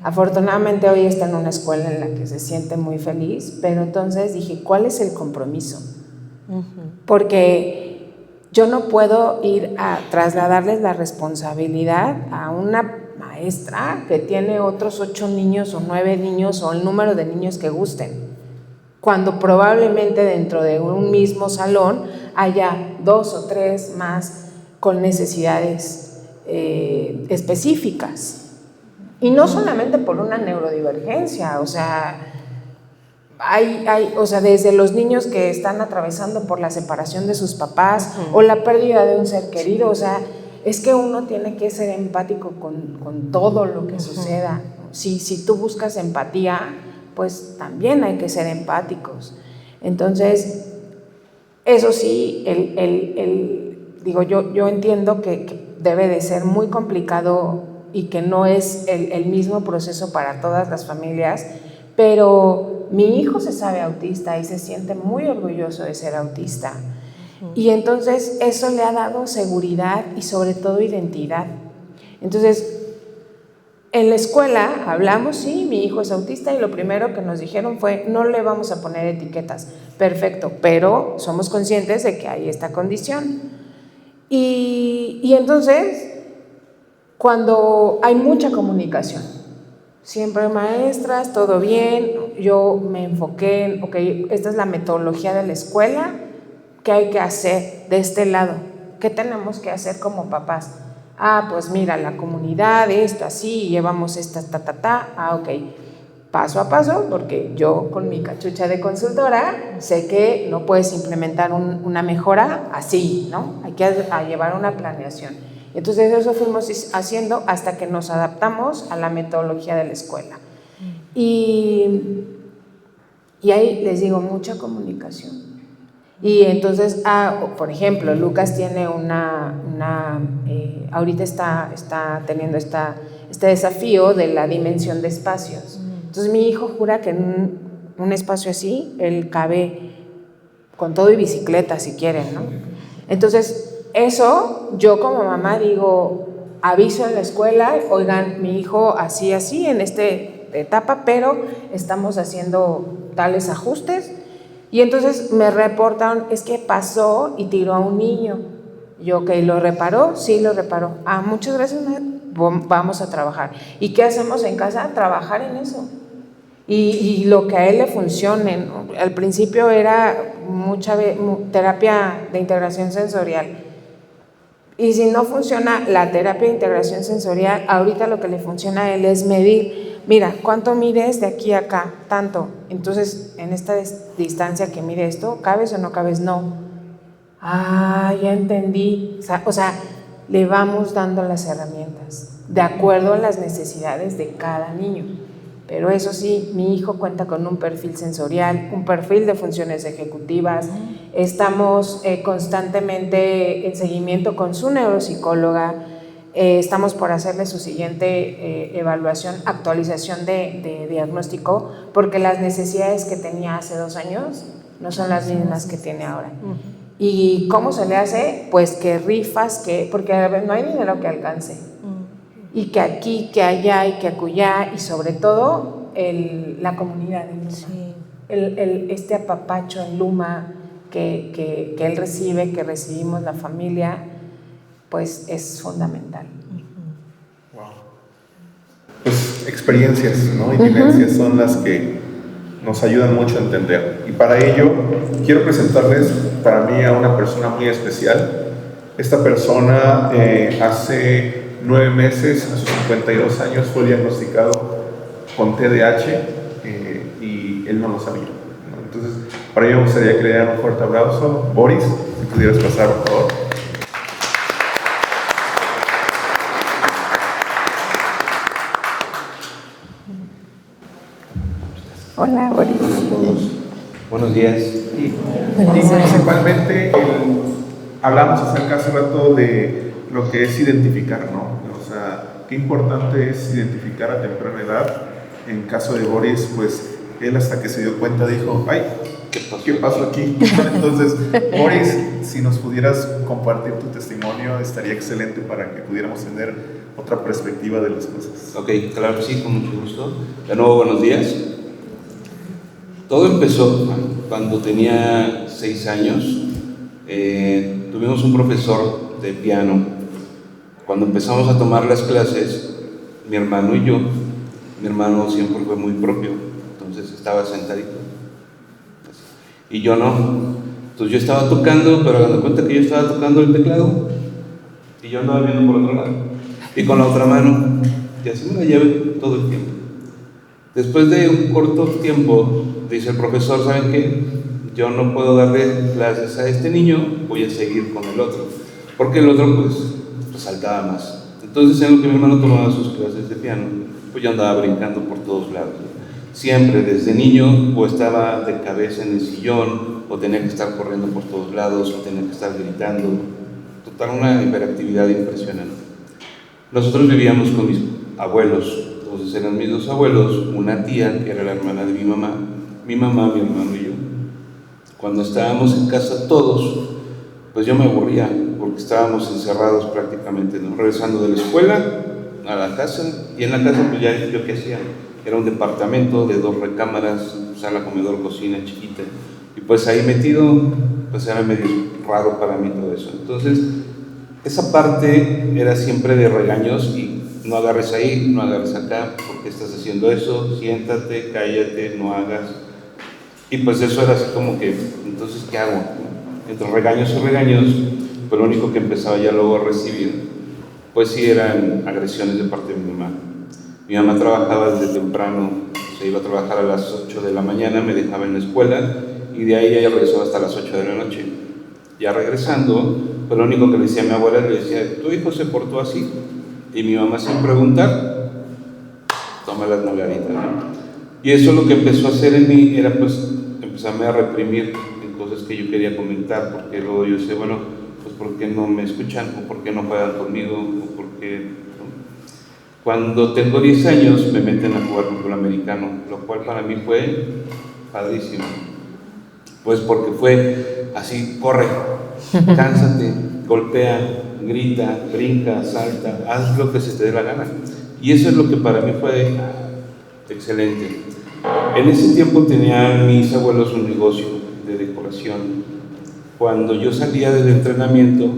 Afortunadamente hoy está en una escuela en la que se siente muy feliz, pero entonces dije, ¿cuál es el compromiso? Porque yo no puedo ir a trasladarles la responsabilidad a una maestra que tiene otros 8 niños o 9 niños o el número de niños que gusten, cuando probablemente dentro de un mismo salón haya 2 o 3 más con necesidades específicas. Y no solamente por una neurodivergencia, o sea, o sea, desde los niños que están atravesando por la separación de sus papás o la pérdida de un ser querido, o sea, es que uno tiene que ser empático con todo lo que suceda. Si tú buscas empatía, pues también hay que ser empáticos. Entonces, eso sí, digo, yo entiendo que debe de ser muy complicado y que no es el mismo proceso para todas las familias, pero mi hijo se sabe autista y se siente muy orgulloso de ser autista. Y entonces eso le ha dado seguridad y sobre todo identidad. Entonces, en la escuela hablamos, sí, mi hijo es autista y lo primero que nos dijeron fue, no le vamos a poner etiquetas. Perfecto, pero somos conscientes de que hay esta condición. Y entonces, cuando hay mucha comunicación, siempre maestras, todo bien, yo me enfoqué en, ok, esta es la metodología de la escuela, ¿qué hay que hacer de este lado? ¿Qué tenemos que hacer como papás? Pues mira, la comunidad, esto, así, llevamos esta, ok, paso a paso, porque yo con mi cachucha de consultora sé que no puedes implementar una mejora así, ¿no? Hay que llevar una planeación. Entonces eso fuimos haciendo hasta que nos adaptamos a la metodología de la escuela. Y ahí les digo, mucha comunicación. Y entonces, por ejemplo, Lucas tiene ahorita está teniendo este desafío de la dimensión de espacios. Entonces mi hijo jura que en un espacio así, él cabe con todo y bicicleta si quieren, ¿no? Entonces, eso yo como mamá digo, aviso en la escuela, oigan, mi hijo así, en esta etapa, pero estamos haciendo tales ajustes. Y entonces me reportan, es que pasó y tiró a un niño. Yo, ok, ¿lo reparó? Sí, lo reparó. Muchas gracias, vamos a trabajar. ¿Y qué hacemos en casa? Trabajar en eso. Y lo que a él le funcione, ¿no? Al principio era mucha terapia de integración sensorial. Y si no funciona la terapia de integración sensorial, ahorita lo que le funciona a él es medir. Mira, ¿cuánto mides de aquí a acá? Tanto. Entonces, en esta distancia que mide esto, ¿cabes o no cabes? No. Ya entendí. O sea, le vamos dando las herramientas de acuerdo a las necesidades de cada niño. Pero eso sí, mi hijo cuenta con un perfil sensorial, un perfil de funciones ejecutivas. Estamos constantemente en seguimiento con su neuropsicóloga. Estamos por hacerle su siguiente evaluación, actualización de diagnóstico, porque las necesidades que tenía hace 2 años no son las mismas que tiene ahora. ¿Y cómo se le hace? Pues que rifas, porque no hay dinero que alcance. Y que aquí, que allá y que acullá, y sobre todo la comunidad en Luma. Sí. Este apapacho en Luma que él recibe, que recibimos la familia, pues es fundamental. Wow. Pues experiencias, ¿no? Y vivencias son las que nos ayudan mucho a entender. Y para ello quiero presentarles para mí a una persona muy especial. Esta persona hace 9 meses, a sus 52 años, fue diagnosticado con TDAH y él no lo sabía, ¿no? Entonces, para ello me gustaría que le dieran un fuerte aplauso. Boris, si pudieras pasar, por favor. Hola, Boris. Buenos días. Y principalmente hablamos acerca hace rato de lo que es identificar, ¿no? O sea, qué importante es identificar a temprana edad. En caso de Boris, pues él hasta que se dio cuenta dijo, ay, ¿qué pasó aquí? Entonces, Boris, si nos pudieras compartir tu testimonio, estaría excelente para que pudiéramos tener otra perspectiva de las cosas. Ok, claro que sí, con mucho gusto. De nuevo, buenos días. Todo empezó cuando tenía 6 años. Tuvimos un profesor de piano. Cuando empezamos a tomar las clases, mi hermano y yo, mi hermano siempre fue muy propio, entonces estaba sentadito y yo no. Entonces yo estaba tocando, pero dando cuenta que yo estaba tocando el teclado y yo andaba viendo por otro lado y con la otra mano, y así me la llevé todo el tiempo. Después de un corto tiempo, dice el profesor, ¿saben qué? Yo no puedo darle clases a este niño, voy a seguir con el otro, porque el otro pues saltaba más. Entonces, en lo que mi hermano tomaba sus clases de piano, pues yo andaba brincando por todos lados. Siempre, desde niño, o estaba de cabeza en el sillón, o tenía que estar corriendo por todos lados, o tenía que estar gritando. total una hiperactividad impresionante. Nosotros vivíamos con mis abuelos, entonces eran mis dos abuelos, una tía que era la hermana de mi mamá, mi hermano y yo. Cuando estábamos en casa todos, pues yo me aburría porque estábamos encerrados prácticamente, ¿no? Regresando de la escuela a la casa, y en la casa pues ya yo qué hacía, era un departamento de 2 recámaras, sala, comedor, cocina chiquita, y pues ahí metido, pues era medio raro para mí todo eso. Entonces esa parte era siempre de regaños y no agarres ahí, no agarres acá, porque estás haciendo eso, siéntate, cállate, no hagas. Y pues eso era así como que, entonces, ¿qué hago? Entre regaños y regaños, pues lo único que empezaba ya luego a recibir, pues sí eran agresiones de parte de mi mamá. Mi mamá trabajaba desde temprano, se iba a trabajar a las 8 de la mañana, me dejaba en la escuela y de ahí ella regresaba hasta las 8 de la noche. Ya regresando, pues lo único que le decía a mi abuela, le decía, tu hijo se portó así. Y mi mamá sin preguntar, toma las nalgaditas, ¿no? Y eso lo que empezó a hacer en mí era pues empezarme a reprimir en cosas que yo quería comentar, porque luego yo decía, bueno, pues ¿por qué no me escuchan? ¿O por qué no juegan conmigo? ¿O por qué no? Cuando tengo 10 años me meten a jugar fútbol americano, lo cual para mí fue padrísimo. Pues porque fue así, corre, cánsate, golpea, grita, brinca, salta, haz lo que se te dé la gana. Y eso es lo que para mí fue excelente. En ese tiempo tenían mis abuelos un negocio de decoración. Cuando yo salía del entrenamiento,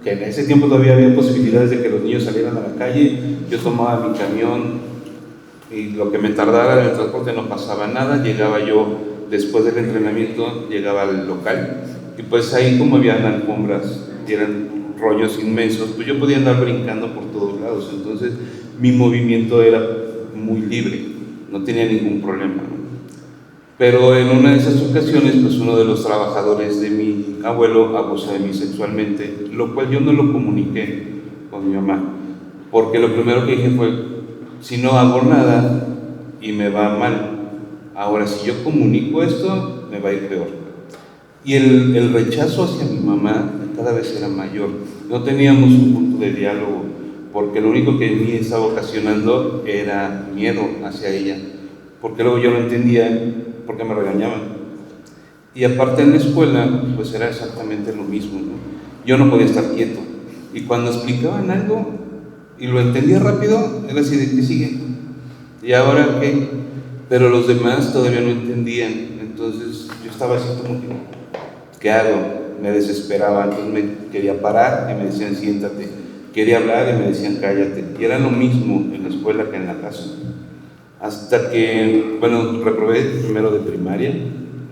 que en ese tiempo todavía había posibilidades de que los niños salieran a la calle, yo tomaba mi camión y lo que me tardara en el transporte no pasaba nada. Llegaba yo después del entrenamiento, llegaba al local y pues ahí, como habían alfombras y eran rollos inmensos, pues yo podía andar brincando por todos lados. Entonces mi movimiento era muy libre, no tenía ningún problema, ¿no? Pero en una de esas ocasiones, pues uno de los trabajadores de mi abuelo abusó de mí sexualmente, lo cual yo no lo comuniqué con mi mamá, porque lo primero que dije fue, si no hago nada y me va mal, ahora si yo comunico esto, me va a ir peor. Y el rechazo hacia mi mamá cada vez era mayor. No teníamos un punto de diálogo, porque lo único que en mí estaba ocasionando era miedo hacia ella, porque luego yo no entendía por qué me regañaban. Y aparte en la escuela, pues era exactamente lo mismo, ¿no? Yo no podía estar quieto, y cuando explicaban algo y lo entendía rápido, era así de, ¿qué sigue? ¿Y ahora qué? Pero los demás todavía no entendían. Entonces yo estaba así como que, ¿qué hago? Me desesperaba, entonces me quería parar y me decían siéntate, quería hablar y me decían cállate, y era lo mismo en la escuela que en la casa. Hasta que, bueno, reprobé primero de primaria,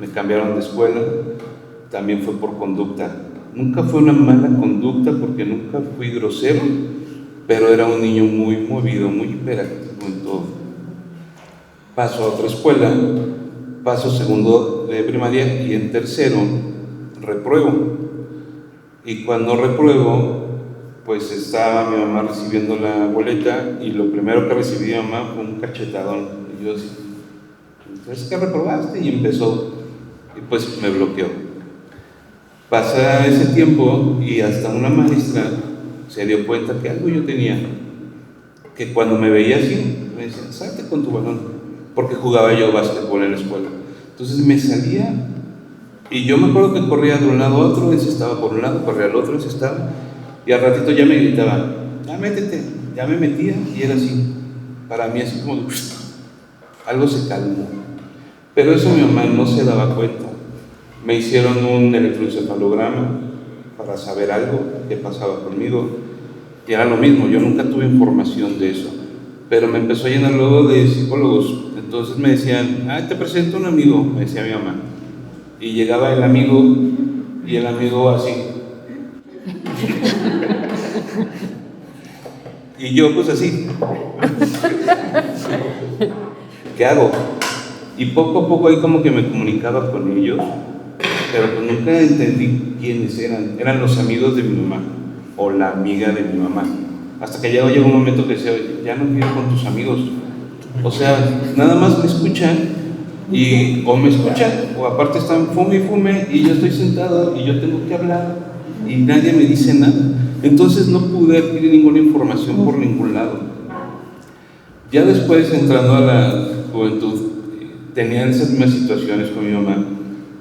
me cambiaron de escuela, también fue por conducta. Nunca fue una mala conducta porque nunca fui grosero, pero era un niño muy movido, muy hiperactivo en todo. Paso a otra escuela, paso segundo de primaria y en tercero repruebo. Y cuando repruebo, pues estaba mi mamá recibiendo la boleta y lo primero que recibí de mi mamá fue un cachetadón. Y yo así, entonces, ¿qué reprobaste? Y empezó, y pues me bloqueó. Pasa ese tiempo y hasta una maestra se dio cuenta que algo yo tenía, que cuando me veía así, me decía, salte con tu balón, porque jugaba yo básquetbol en la escuela. Entonces me salía y yo me acuerdo que corría de un lado a otro, ese estaba por un lado, corría al otro, ese estaba, y al ratito ya me gritaban, ya métete, ya me metía, y era así, para mí así como, algo se calmó. Pero eso mi mamá no se daba cuenta. Me hicieron un electroencefalograma para saber algo que pasaba conmigo, y era lo mismo, yo nunca tuve información de eso, pero me empezó a llenar luego de psicólogos. Entonces me decían, te presento un amigo, me decía mi mamá, y llegaba el amigo, y el amigo así, y yo pues así, ¿qué hago? Y poco a poco ahí como que me comunicaba con ellos, pero pues nunca entendí quiénes eran los amigos de mi mamá o la amiga de mi mamá, hasta que llegó un momento que decía, ya no quiero con tus amigos, o sea, nada más me escuchan, y o me escuchan o aparte están fume y fume y yo estoy sentado y yo tengo que hablar y nadie me dice nada. Entonces no pude adquirir ninguna información por ningún lado. Ya después, entrando a la juventud, tenía esas mismas situaciones con mi mamá.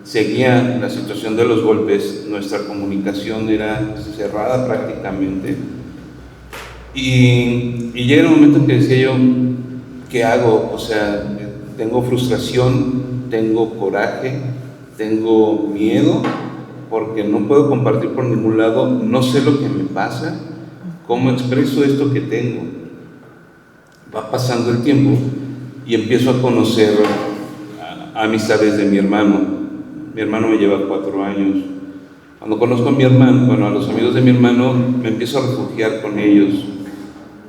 Seguía la situación de los golpes, nuestra comunicación era cerrada prácticamente. Y llega un momento que decía yo, ¿qué hago? O sea, tengo frustración, tengo coraje, tengo miedo, porque no puedo compartir por ningún lado, no sé lo que me pasa, cómo expreso esto que tengo. Va pasando el tiempo y empiezo a conocer amistades de mi hermano. Mi hermano me lleva 4 años. Cuando conozco a mi hermano, a los amigos de mi hermano, me empiezo a refugiar con ellos.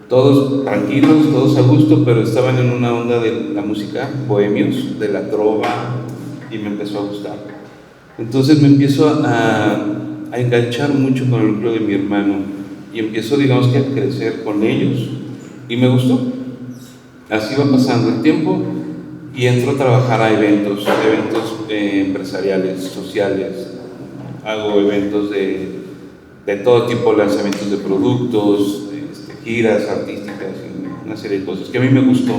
Todos tranquilos, todos a gusto, pero estaban en una onda de la música, bohemios, de la trova, y me empezó a gustar. Entonces me empiezo a enganchar mucho con el núcleo de mi hermano y empiezo, digamos que, a crecer con ellos, y me gustó. Así va pasando el tiempo y entro a trabajar a eventos empresariales, sociales. Hago eventos de todo tipo, lanzamientos de productos, giras artísticas y una serie de cosas que a mí me gustó,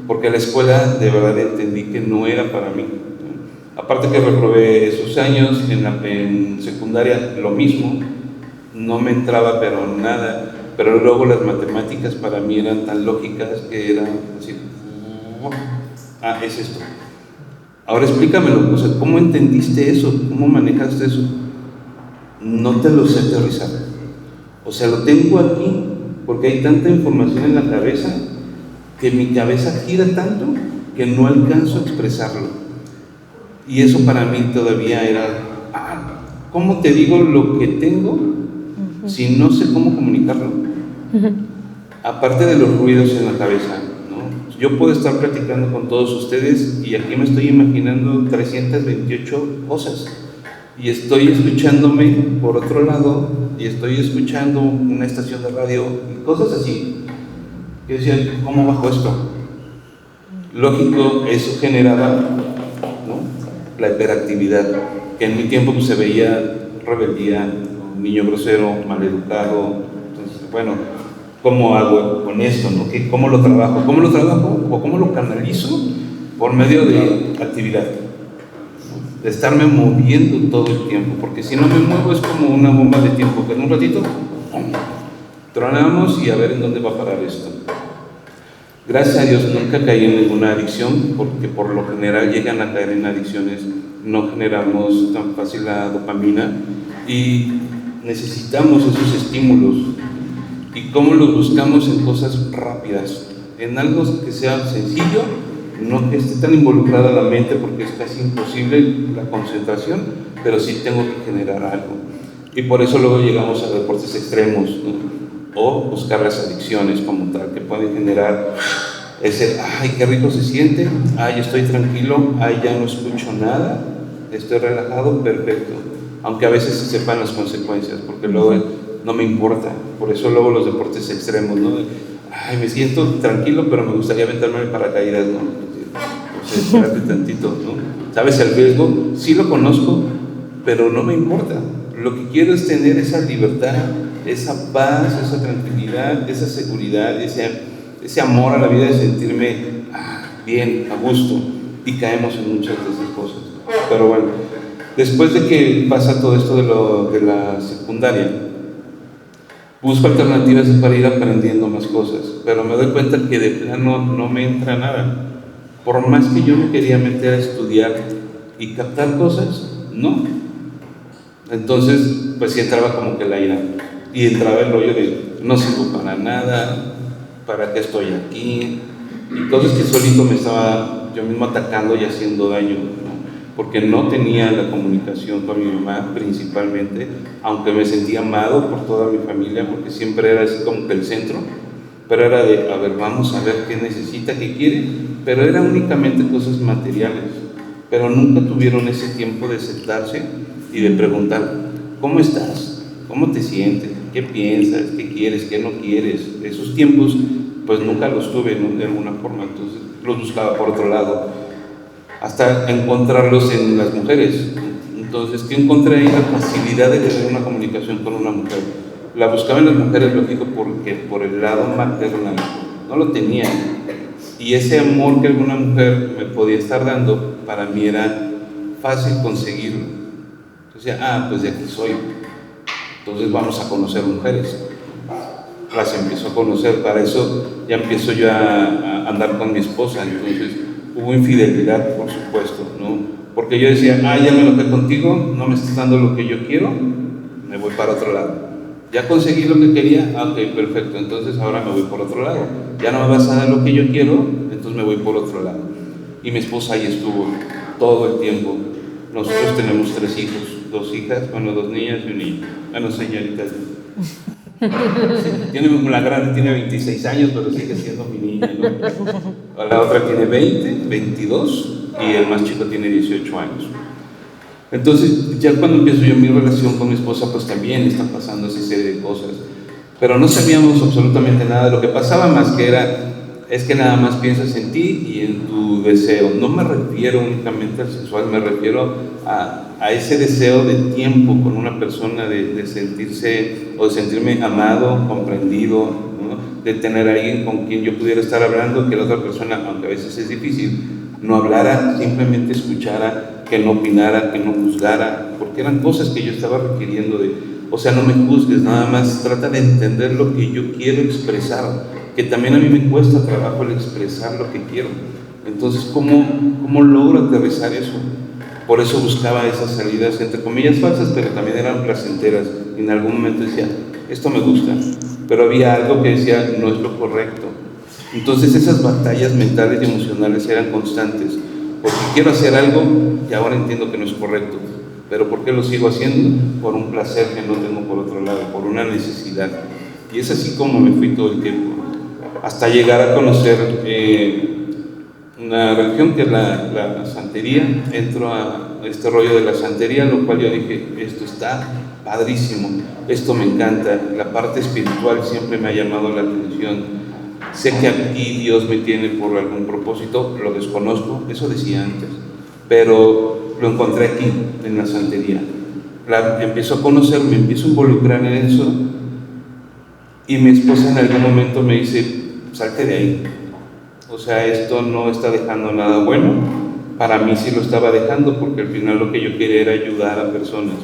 porque la escuela de verdad entendí que no era para mí. Aparte que reprobé esos años, en secundaria lo mismo, no me entraba pero nada, pero luego las matemáticas para mí eran tan lógicas que era así, es esto. Ahora explícamelo, o sea, ¿cómo entendiste eso? ¿Cómo manejaste eso? No te lo sé aterrizar. O sea, lo tengo aquí porque hay tanta información en la cabeza que mi cabeza gira tanto que no alcanzo a expresarlo. Y eso para mí todavía era, ¿cómo te digo lo que tengo si no sé cómo comunicarlo? Aparte de los ruidos en la cabeza, ¿no? Yo puedo estar platicando con todos ustedes y aquí me estoy imaginando 328 cosas. Y estoy escuchándome por otro lado, y estoy escuchando una estación de radio y cosas así. Que decían, ¿cómo bajo esto? Lógico, eso generaba, ¿no?, la hiperactividad, que en mi tiempo pues, se veía rebeldía, niño grosero, maleducado. Entonces, bueno, ¿cómo hago con esto, no? ¿Cómo lo trabajo? ¿Cómo lo trabajo o cómo lo canalizo? Por medio de actividad, de estarme moviendo todo el tiempo, porque si no me muevo es como una bomba de tiempo, que en un ratito tronamos y a ver en dónde va a parar esto. Gracias a Dios nunca caí en ninguna adicción, porque por lo general llegan a caer en adicciones, no generamos tan fácil la dopamina y necesitamos esos estímulos. ¿Y cómo los buscamos? En cosas rápidas, en algo que sea sencillo, no que esté tan involucrada la mente, porque es casi imposible la concentración, pero sí tengo que generar algo. Y por eso luego llegamos a deportes extremos, ¿no? O buscar las adicciones como tal, que pueden generar ese, ay, qué rico se siente, ay, estoy tranquilo, ay, ya no escucho nada, estoy relajado, perfecto. Aunque a veces se sepan las consecuencias, porque luego no me importa. Por eso luego los deportes extremos, ¿no? Ay, me siento tranquilo, pero me gustaría aventarme en paracaídas, ¿no? Pues espérate tantito, ¿no? ¿Sabes el riesgo? Sí lo conozco, pero no me importa. Lo que quiero es tener esa libertad, esa paz, esa tranquilidad, esa seguridad, ese amor a la vida, de sentirme bien, a gusto. Y caemos en muchas de esas cosas. Pero bueno, después de que pasa todo esto de la secundaria, busco alternativas para ir aprendiendo más cosas, pero me doy cuenta que de plano no me entra nada. Por más que yo me quería meter a estudiar y captar cosas, no. Entonces, pues sí entraba como que la ira, y entraba el rollo de no sirvo para nada, ¿para qué estoy aquí? Y cosas que solito me estaba yo mismo atacando y haciendo daño, ¿no? Porque no tenía la comunicación con mi mamá principalmente, aunque me sentía amado por toda mi familia, porque siempre era así como que el centro, pero era de, a ver, vamos a ver qué necesita, qué quiere, pero era únicamente cosas materiales, pero nunca tuvieron ese tiempo de sentarse y de preguntar, ¿cómo estás? ¿Cómo te sientes? ¿Qué piensas? ¿Qué quieres? ¿Qué no quieres? Esos tiempos, pues nunca los tuve, ¿no?, de alguna forma, entonces los buscaba por otro lado, hasta encontrarlos en las mujeres. Entonces, ¿qué encontré ahí? La facilidad de tener una comunicación con una mujer. La buscaba en las mujeres, lógico, porque por el lado maternal no lo tenía. Y ese amor que alguna mujer me podía estar dando, para mí era fácil conseguirlo. Entonces, pues de aquí soy. Entonces vamos a conocer mujeres. Las empiezo a conocer, para eso ya empiezo yo a andar con mi esposa. Entonces hubo infidelidad, por supuesto, ¿no? Porque yo decía, ya me enojé contigo, no me estás dando lo que yo quiero, me voy para otro lado. Ya conseguí lo que quería, ok, perfecto, entonces ahora me voy por otro lado. Ya no me vas a dar lo que yo quiero, entonces me voy por otro lado. Y mi esposa ahí estuvo todo el tiempo. Nosotros tenemos 3 hijos, 2 hijas, 2 niñas y un niño. Señoritas. Sí, la grande tiene 26 años, pero sigue siendo mi niña, ¿no? La otra tiene 20, 22 y el más chico tiene 18 años. Entonces, ya cuando empiezo yo mi relación con mi esposa, pues también están pasando esa serie de cosas. Pero no sabíamos absolutamente nada. Lo que pasaba más que es que nada más piensas en ti y en tu deseo. No me refiero únicamente al sexual, me refiero a ese deseo de tiempo con una persona, de sentirse o de sentirme amado, comprendido, ¿no? De tener a alguien con quien yo pudiera estar hablando, que la otra persona, aunque a veces es difícil, no hablara, simplemente escuchara, que no opinara, que no juzgara, porque eran cosas que yo estaba requiriendo o sea, no me juzgues, nada más trata de entender lo que yo quiero expresar, que también a mí me cuesta trabajo el expresar lo que quiero. Entonces, ¿cómo logro aterrizar eso? Por eso buscaba esas salidas, entre comillas falsas, pero también eran placenteras. Y en algún momento decía, esto me gusta, pero había algo que decía, no es lo correcto. Entonces esas batallas mentales y emocionales eran constantes, porque quiero hacer algo y ahora entiendo que no es correcto, pero ¿por qué lo sigo haciendo? Por un placer que no tengo por otro lado, por una necesidad. Y es así como me fui todo el tiempo, hasta llegar a conocer una religión que es la santería. Entro a este rollo de la santería, lo cual yo dije, esto está padrísimo, esto me encanta, la parte espiritual siempre me ha llamado la atención. Sé que aquí Dios me tiene por algún propósito, lo desconozco, eso decía antes, pero lo encontré aquí, en la santería. Empiezo a conocer, me empiezo a involucrar en eso, y mi esposa en algún momento me dice, salte de ahí. O sea, esto no está dejando nada bueno. Para mí sí lo estaba dejando, porque al final lo que yo quería era ayudar a personas,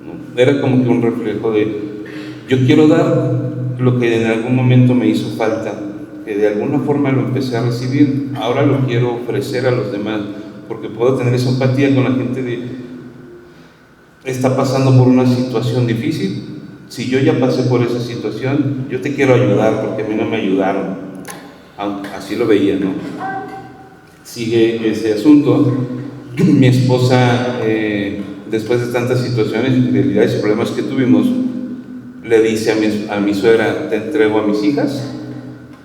¿no? Era como que un reflejo de, yo quiero dar lo que en algún momento me hizo falta, que de alguna forma lo empecé a recibir, ahora lo quiero ofrecer a los demás, porque puedo tener esa empatía con la gente está pasando por una situación difícil. Si yo ya pasé por esa situación, yo te quiero ayudar, porque a mí no me ayudaron. Así lo veía, ¿no? Sigue ese asunto. Mi esposa, después de tantas situaciones, infidelidades y problemas que tuvimos, le dice a mi suegra, te entrego a mis hijas,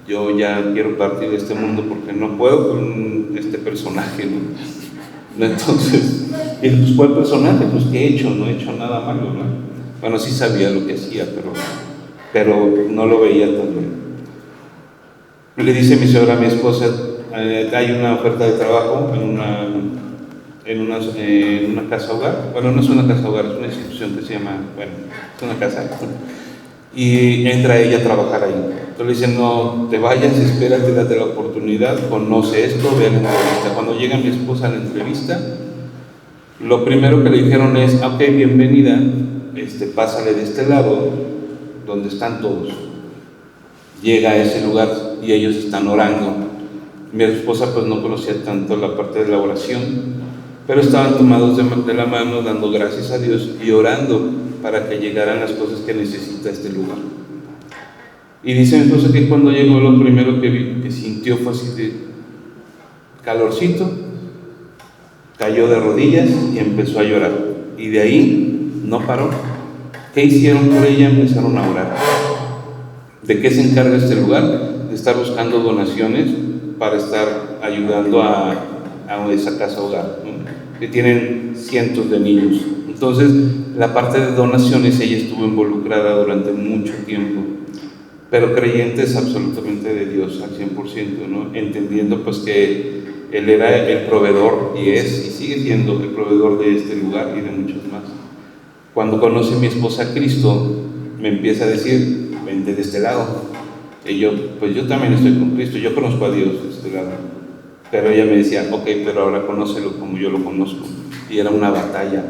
yo ya quiero partir de este mundo porque no puedo con este personaje, ¿no? Entonces, pues, ¿cuál personaje? Pues, ¿qué he hecho? No he hecho nada malo, ¿no? Bueno, sí sabía lo que hacía, pero no lo veía tan bien. Le dice mi suegra a mi esposa, hay una oferta de trabajo en una casa hogar. Bueno, no es una casa hogar, es una institución que se llama, es una casa. Y entra ella a trabajar ahí. Entonces le dicen, no te vayas, espérate, date la oportunidad, conoce esto, ve a la entrevista. Cuando llega mi esposa a la entrevista, lo primero que le dijeron es, ok, bienvenida, pásale de este lado, donde están todos. Llega a ese lugar y ellos están orando. Mi esposa pues no conocía tanto la parte de la oración, pero estaban tomados de la mano, dando gracias a Dios y orando para que llegaran las cosas que necesita este lugar. Y dice mi esposa que cuando llegó, lo primero que sintió fue así de calorcito, cayó de rodillas y empezó a llorar. Y de ahí no paró. ¿Qué hicieron por ella? Empezaron a orar. ¿De qué se encarga este lugar? De estar buscando donaciones para estar ayudando a esa casa hogar, ¿no? Que tienen cientos de niños. Entonces, la parte de donaciones, ella estuvo involucrada durante mucho tiempo, pero creyentes absolutamente de Dios al 100%, ¿no? Entendiendo pues que Él era el proveedor y es y sigue siendo el proveedor de este lugar y de muchos más. Cuando conoce mi esposa a Cristo, me empieza a decir, vente de este lado. Y yo, pues yo también estoy con Cristo, yo conozco a Dios de este lado. Pero ella me decía, ok, pero ahora conócelo como yo lo conozco. Y era una batalla,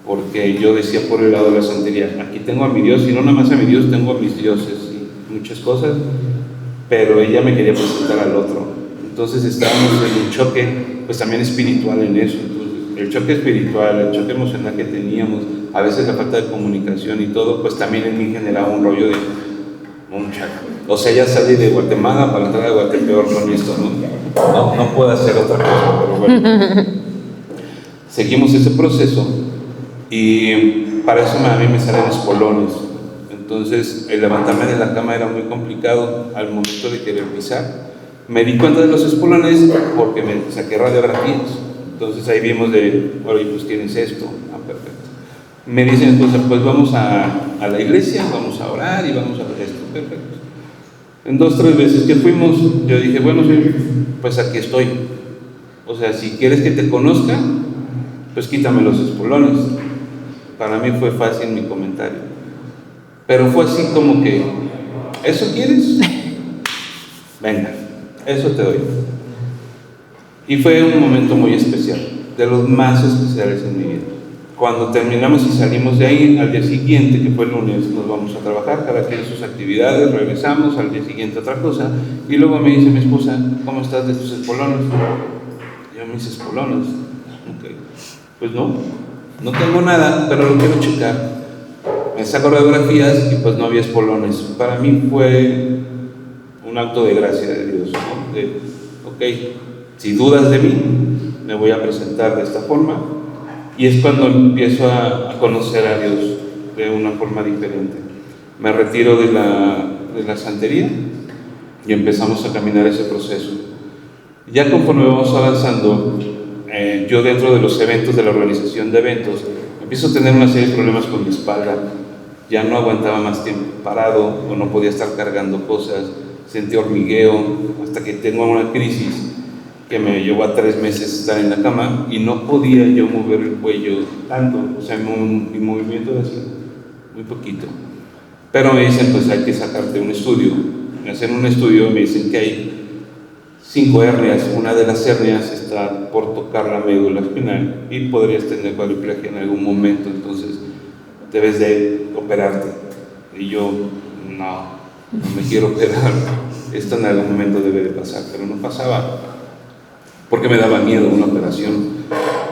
porque yo decía por el lado de la santería, aquí tengo a mi Dios, y no nada más a mi Dios, tengo a mis dioses y muchas cosas, pero ella me quería presentar al otro. Entonces estábamos en un choque, pues también espiritual en eso. Entonces, el choque espiritual, el choque emocional que teníamos, a veces la falta de comunicación y todo, pues también en mí generaba un rollo de o sea, ya salí de Guatemala para entrar a Guatepeor con esto, ¿no? No puedo hacer otra cosa, pero bueno. Seguimos ese proceso y para eso a mí me salen espolones. Entonces, el levantarme de la cama era muy complicado al momento de querer pisar. Me di cuenta de los espolones porque me saqué radiografías. Entonces ahí vimos oye, pues tienes esto. Ah, perfecto. Me dicen, entonces, pues vamos a la iglesia, vamos a orar y vamos a ver esto. Perfecto. En 2 o 3 veces que fuimos, yo dije, bueno, sí, pues aquí estoy. O sea, si quieres que te conozca, pues quítame los espolones. Para mí fue fácil mi comentario. Pero fue así como que, ¿eso quieres? Venga, eso te doy. Y fue un momento muy especial, de los más especiales en mi vida. Cuando terminamos y salimos de ahí, al día siguiente, que fue el lunes, nos vamos a trabajar, cada quien sus actividades, regresamos, al día siguiente otra cosa, y luego me dice mi esposa, ¿cómo estás de tus espolones? Yo, mis espolones, ok, pues no tengo nada, pero lo quiero checar. Me saco radiografías y pues no había espolones. Para mí fue un acto de gracia de Dios, ¿no? De, ok, si dudas de mí, me voy a presentar de esta forma. Y es cuando empiezo a conocer a Dios de una forma diferente. Me retiro de la santería y empezamos a caminar ese proceso. Ya conforme vamos avanzando, yo dentro de los eventos, de la organización de eventos, empiezo a tener una serie de problemas con mi espalda. Ya no aguantaba más tiempo parado o no podía estar cargando cosas, sentía hormigueo, hasta que tengo una crisis que me llevó a 3 meses estar en la cama y no podía yo mover el cuello tanto, o sea, mi movimiento era así, muy poquito. Pero me dicen, pues hay que sacarte un estudio. Me hacen un estudio y me dicen que hay 5 hernias. Una de las hernias está por tocar la médula espinal y podrías tener cuadriplegia en algún momento, entonces debes de operarte. Y yo, no me quiero operar, esto en algún momento debe de pasar, pero no pasaba, porque me daba miedo una operación.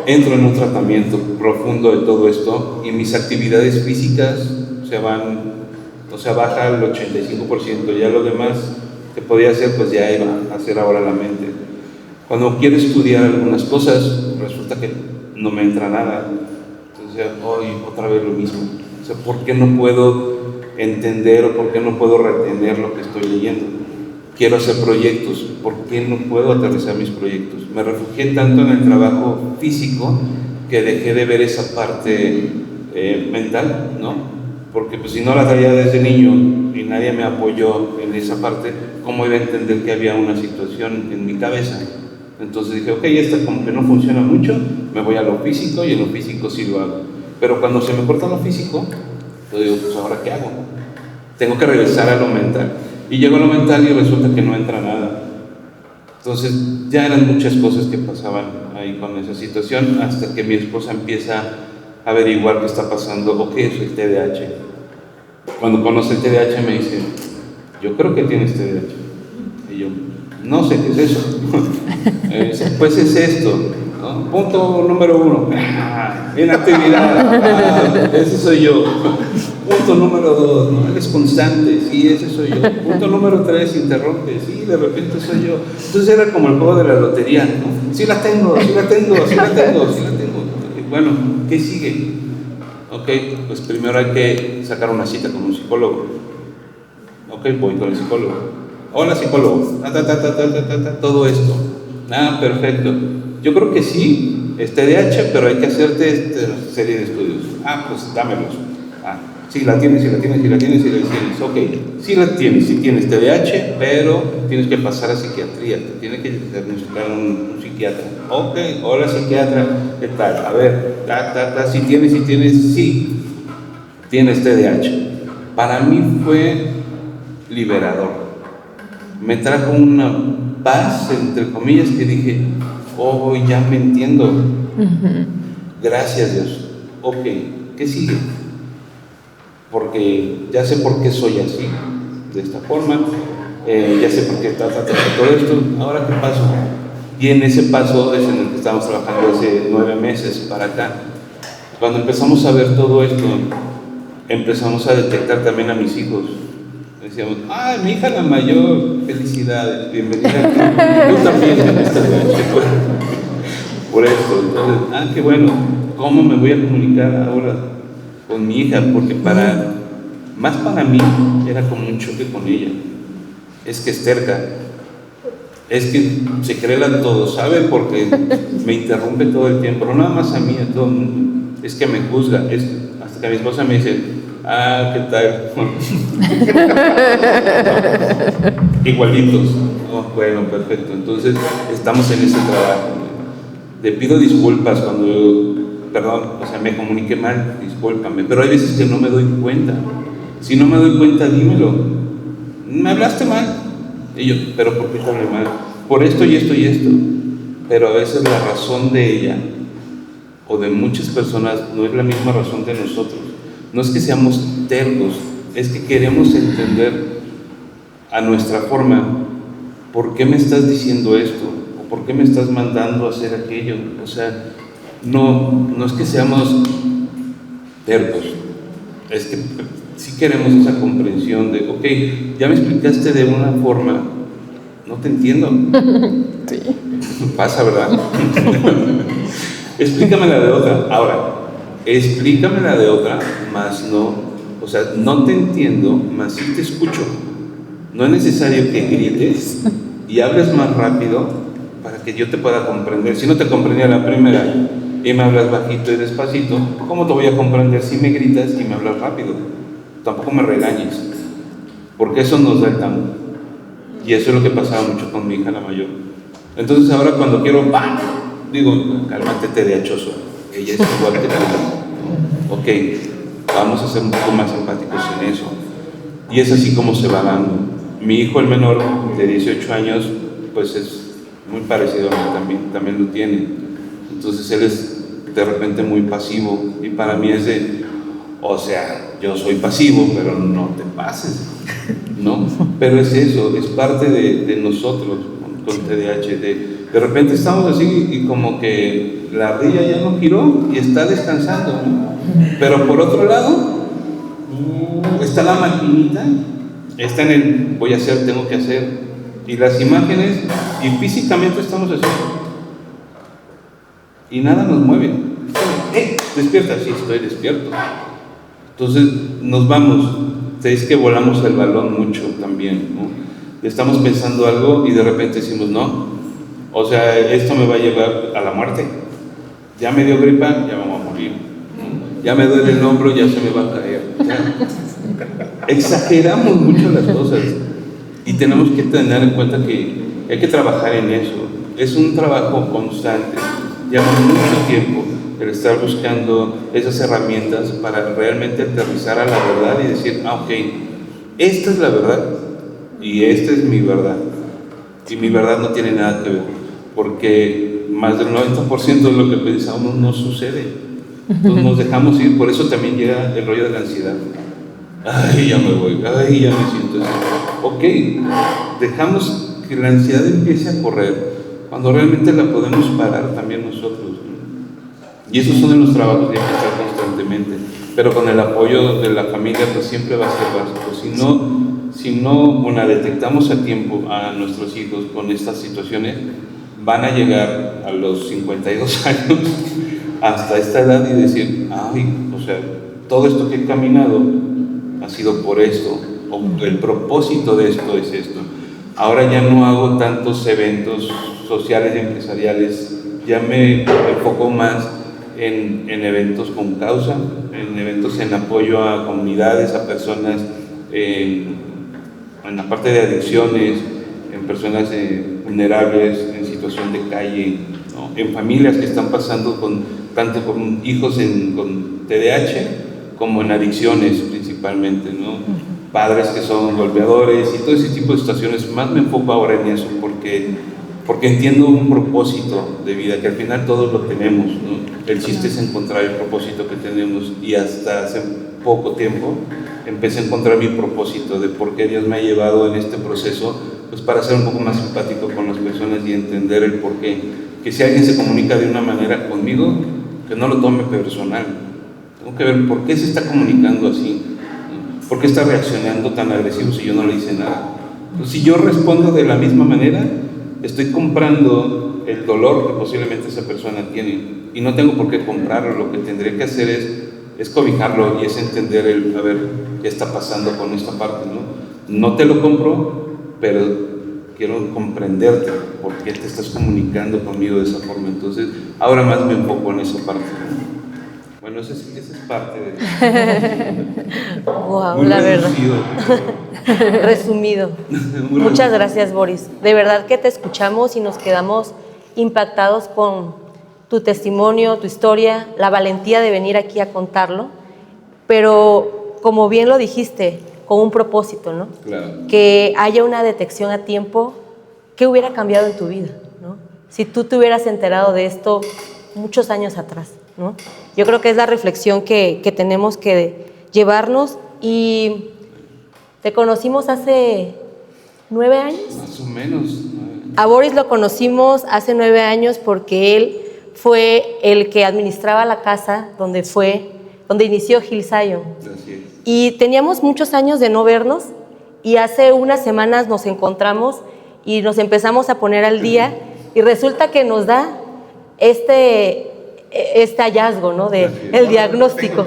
Entro en un tratamiento profundo de todo esto y mis actividades físicas baja al 85%, ya lo demás que podía hacer, pues ya iba a hacer ahora la mente. Cuando quiero estudiar algunas cosas, resulta que no me entra nada. Entonces, hoy otra vez lo mismo. O sea, ¿por qué no puedo entender o por qué no puedo retener lo que estoy leyendo? Quiero hacer proyectos, ¿por qué no puedo aterrizar mis proyectos? Me refugié tanto en el trabajo físico que dejé de ver esa parte mental, ¿no? Porque pues si no la traía desde niño y nadie me apoyó en esa parte, ¿cómo iba a entender que había una situación en mi cabeza? Entonces dije, ok, esta como que no funciona mucho, me voy a lo físico y en lo físico sí lo hago. Pero cuando se me corta lo físico, yo digo, pues ¿ahora qué hago? Tengo que regresar a lo mental. Y llego a lo mental y resulta que no entra nada. Entonces ya eran muchas cosas que pasaban ahí con esa situación, hasta que mi esposa empieza a averiguar qué está pasando o qué es el TDAH. Cuando conoce el TDAH me dice, yo creo que tienes TDAH. Y yo, no sé qué es eso. Pues es esto, ¿no? Punto número 1, inactividad, ese soy yo. Punto número 2, ¿no? Él es constante, sí, ese soy yo. Punto número 3, interrumpe, sí, de repente soy yo. Entonces era como el juego de la lotería, ¿no? Sí la tengo. Y bueno, ¿qué sigue? Ok, pues primero hay que sacar una cita con un psicólogo. Ok, voy con el psicólogo. Hola psicólogo, todo esto. Perfecto. Yo creo que sí, es TDAH, pero hay que hacerte esta serie de estudios. Pues dámelos. Sí la tienes. Ok, sí tienes TDAH, pero tienes que pasar a psiquiatría, te tiene que diagnosticar un psicólogo. psiquiatra. Ok, hola psiquiatra, ¿qué tal? A ver, si tienes, sí, tienes TDAH. Para mí fue liberador. Me trajo una paz, entre comillas, que dije, oh, ya me entiendo. Gracias Dios. Ok, ¿qué sigue? Porque ya sé por qué soy así, de esta forma, ya sé por qué todo esto, ahora ¿qué paso? Y en ese paso es en el que estamos trabajando hace 9 meses para acá. Cuando empezamos a ver todo esto, empezamos a detectar también a mis hijos. Decíamos, mi hija la mayor, felicidades, bienvenida aquí. Tú también en esta noche, por esto. Entonces, qué bueno, ¿cómo me voy a comunicar ahora con mi hija? Porque más para mí era como un choque con ella. Es que es terca, es que se cree la todo, ¿sabe? Porque me interrumpe todo el tiempo, no nada más a mí, a todo el mundo. Es que me juzga, hasta que mi esposa me dice, ¿qué tal? Igualitos. Bueno, perfecto. Entonces, estamos en ese trabajo. Le pido disculpas cuando me comuniqué mal, discúlpame, pero hay veces que no me doy cuenta. Si no me doy cuenta, dímelo. Me hablaste mal. Y yo, ¿pero por qué te hablé mal? Por esto y esto y esto. Pero a veces la razón de ella o de muchas personas no es la misma razón de nosotros. No es que seamos tercos, es que queremos entender a nuestra forma por qué me estás diciendo esto o por qué me estás mandando a hacer aquello. O sea, no es que seamos tercos, es que sí queremos esa comprensión de, ok, ya me explicaste de una forma, no te entiendo. Sí. Pasa, ¿verdad? Explícamela de otra. Ahora, explícamela de otra, más no, o sea, no te entiendo, más sí te escucho. No es necesario que grites y hables más rápido para que yo te pueda comprender. Si no te comprendía la primera y me hablas bajito y despacito, ¿cómo te voy a comprender si me gritas y me hablas rápido? Tampoco me regañes, porque eso nos da el tango. Y eso es lo que pasaba mucho con mi hija la mayor. Entonces ahora cuando quiero, ¡pam!, digo, cálmate, TDAHoso. Ella es igual que tú. Ok, vamos a ser un poco más empáticos en eso. Y es así como se va dando. Mi hijo, el menor, de 18 años, pues es muy parecido a mí, también lo tiene. Entonces él es de repente muy pasivo y para mí es o sea, yo soy pasivo, pero no te pases, ¿no? Pero es eso, es parte de nosotros con TDAH. De repente estamos así y como que la ardilla ya no giró y está descansando, ¿no? Pero por otro lado, está la maquinita, está en el voy a hacer, tengo que hacer, y las imágenes, y físicamente estamos así, y nada nos mueve. Despierta, sí, estoy despierto. Entonces nos vamos, es que volamos el balón mucho también, ¿no? Estamos pensando algo y de repente decimos, no, o sea, esto me va a llevar a la muerte. Ya me dio gripa, ya vamos a morir, ¿no? Ya me duele el hombro, ya se me va a caer. Exageramos mucho las cosas y tenemos que tener en cuenta que hay que trabajar en eso. Es un trabajo constante, lleva mucho tiempo el estar buscando esas herramientas para realmente aterrizar a la verdad y decir, ok, esta es la verdad y esta es mi verdad. Y mi verdad no tiene nada que ver, porque más del 90% de lo que pensamos no sucede. Entonces nos dejamos ir, por eso también llega el rollo de la ansiedad. Ay, ya me voy, ay, ya me siento así. Ok, dejamos que la ansiedad empiece a correr cuando realmente la podemos parar también nosotros. Y esos son de los trabajos que hay que hacer constantemente, pero con el apoyo de la familia pues siempre va a ser básico. Si no detectamos a tiempo a nuestros hijos con estas situaciones, van a llegar a los 52 años hasta esta edad y decir, ay, o sea, todo esto que he caminado ha sido por esto, o el propósito de esto es esto. Ahora ya no hago tantos eventos sociales y empresariales, ya me enfoco más en eventos con causa, en eventos en apoyo a comunidades, a personas en la parte de adicciones, en personas vulnerables, en situaciones situación de calle, ¿no? En familias que están pasando tanto con hijos con TDAH como en adicciones principalmente, ¿no? Padres que son golpeadores y todo ese tipo de situaciones. Más me enfoco ahora en eso porque entiendo un propósito de vida, que al final todos lo tenemos, ¿no? El chiste es encontrar el propósito que tenemos, y hasta hace poco tiempo empecé a encontrar mi propósito de por qué Dios me ha llevado en este proceso, pues para ser un poco más empático con las personas y entender el por qué. Que si alguien se comunica de una manera conmigo, que no lo tome personal. Tengo que ver por qué se está comunicando así, ¿no? ¿Por qué está reaccionando tan agresivo si yo no le hice nada? Pues si yo respondo de la misma manera, estoy comprando el dolor que posiblemente esa persona tiene, y no tengo por qué comprarlo. Lo que tendría que hacer es cobijarlo, y es entender a ver qué está pasando con esta parte, ¿no? No te lo compro, pero quiero comprenderte, por qué te estás comunicando conmigo de esa forma. Entonces, ahora más me enfoco en esa parte, ¿no? Bueno, esa es parte de... Wow, Muy la reducido, verdad. Resumido. Muy Muchas reducido. gracias, Boris. De verdad que te escuchamos y nos quedamos impactados con tu testimonio, tu historia, la valentía de venir aquí a contarlo, pero como bien lo dijiste, con un propósito, ¿no? Claro. Que haya una detección a tiempo. ¿Qué hubiera cambiado en tu vida, ¿no? Si tú te hubieras enterado de esto muchos años atrás, ¿no? Yo creo que es la reflexión que tenemos que llevarnos. Y te conocimos hace 9 años. Más o menos. A Boris lo conocimos hace 9 años porque él fue el que administraba la casa donde inició Hill Zion. Así es. Y teníamos muchos años de no vernos, y hace unas semanas nos encontramos y nos empezamos a poner al día, y resulta que nos da este hallazgo, ¿no? El diagnóstico.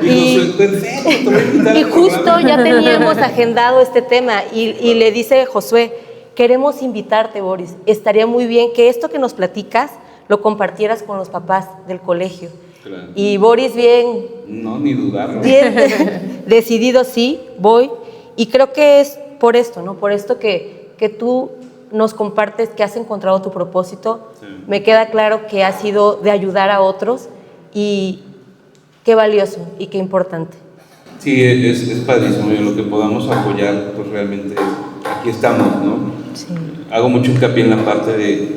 Y justo ya teníamos agendado este tema, y le dice Josué: queremos invitarte, Boris, estaría muy bien que esto que nos platicas lo compartieras con los papás del colegio. Claro. Y Boris, bien... No, ni dudarlo. Bien decidido, sí, voy. Y creo que es por esto, ¿no? Por esto que tú nos compartes que has encontrado tu propósito. Sí. Me queda claro que ha sido de ayudar a otros, y qué valioso y qué importante. Sí, es padrísimo, y en lo que podamos apoyar, pues realmente aquí estamos, ¿no? Sí. Hago mucho hincapié en la parte de,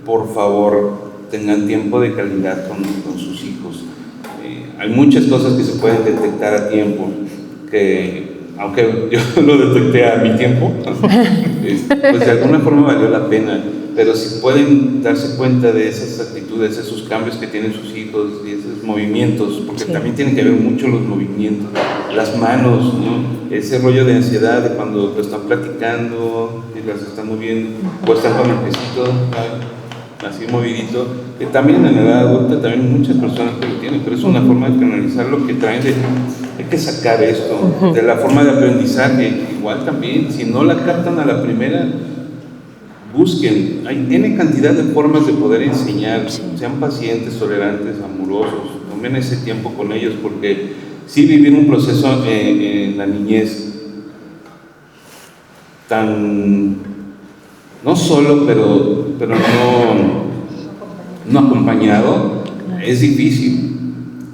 por favor, tengan tiempo de calidad con sus hijos. Hay muchas cosas que se pueden detectar a tiempo, que aunque yo lo detecté a mi tiempo, pues de alguna forma valió la pena. Pero si pueden darse cuenta de esas actitudes, esos cambios que tienen sus hijos y esos movimientos, porque sí, también tienen que ver mucho los movimientos, las manos, ¿no? Ese rollo de ansiedad de cuando lo están platicando y las están moviendo, o están con el pesito, así movidito, que también en la edad adulta también muchas personas que lo tienen, pero es una forma de canalizar lo que traen hay que sacar esto, de la forma de aprendizaje. Igual también, si no la captan a la primera, busquen, hay cantidad de formas de poder enseñar. Sean pacientes, tolerantes, amorosos, tomen ese tiempo con ellos, porque sí, vivir un proceso en la niñez tan, no solo, pero no acompañado, es difícil.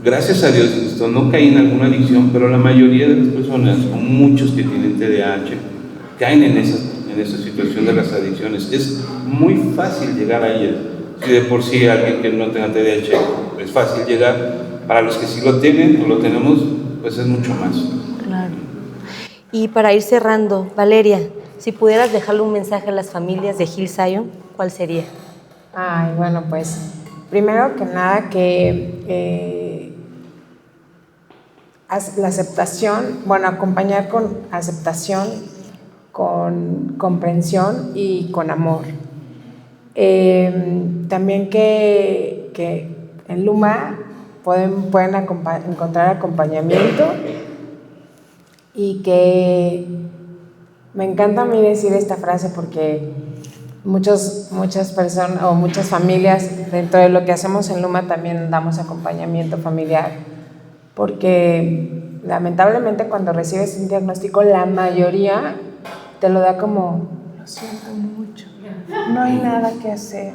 Gracias a Dios no caí en alguna adicción, pero la mayoría de las personas, o muchos que tienen TDAH, caen en esa situación de las adicciones. Es muy fácil llegar a ellas. Si de por sí alguien que no tenga TDAH es fácil llegar, para los que sí lo tienen o lo tenemos, pues es mucho más. Claro. Y para ir cerrando, Valeria, si pudieras dejarle un mensaje a las familias de Hill Zion, ¿cuál sería? Ay, bueno, pues primero que nada que la aceptación, bueno, acompañar con aceptación, con comprensión y con amor. También que en Luma pueden encontrar acompañamiento, y que me encanta a mí decir esta frase porque muchas personas o muchas familias dentro de lo que hacemos en Luma también damos acompañamiento familiar, porque lamentablemente cuando recibes un diagnóstico la mayoría te lo da como: lo siento mucho, no hay nada que hacer,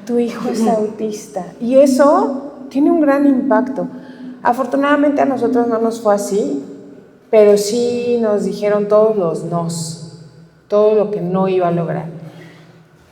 tu hijo es autista. Y eso tiene un gran impacto. Afortunadamente a nosotros no nos fue así, pero sí nos dijeron todos los nos, todo lo que no iba a lograr.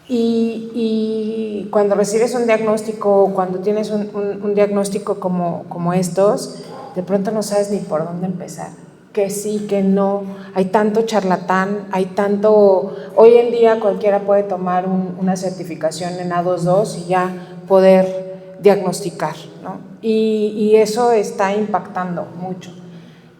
Y cuando recibes un diagnóstico, cuando tienes un diagnóstico como estos, de pronto no sabes ni por dónde empezar. Que sí, que no, hay tanto charlatán, hay tanto... Hoy en día cualquiera puede tomar una certificación en A22 y ya poder diagnosticar, ¿no? Y eso está impactando mucho.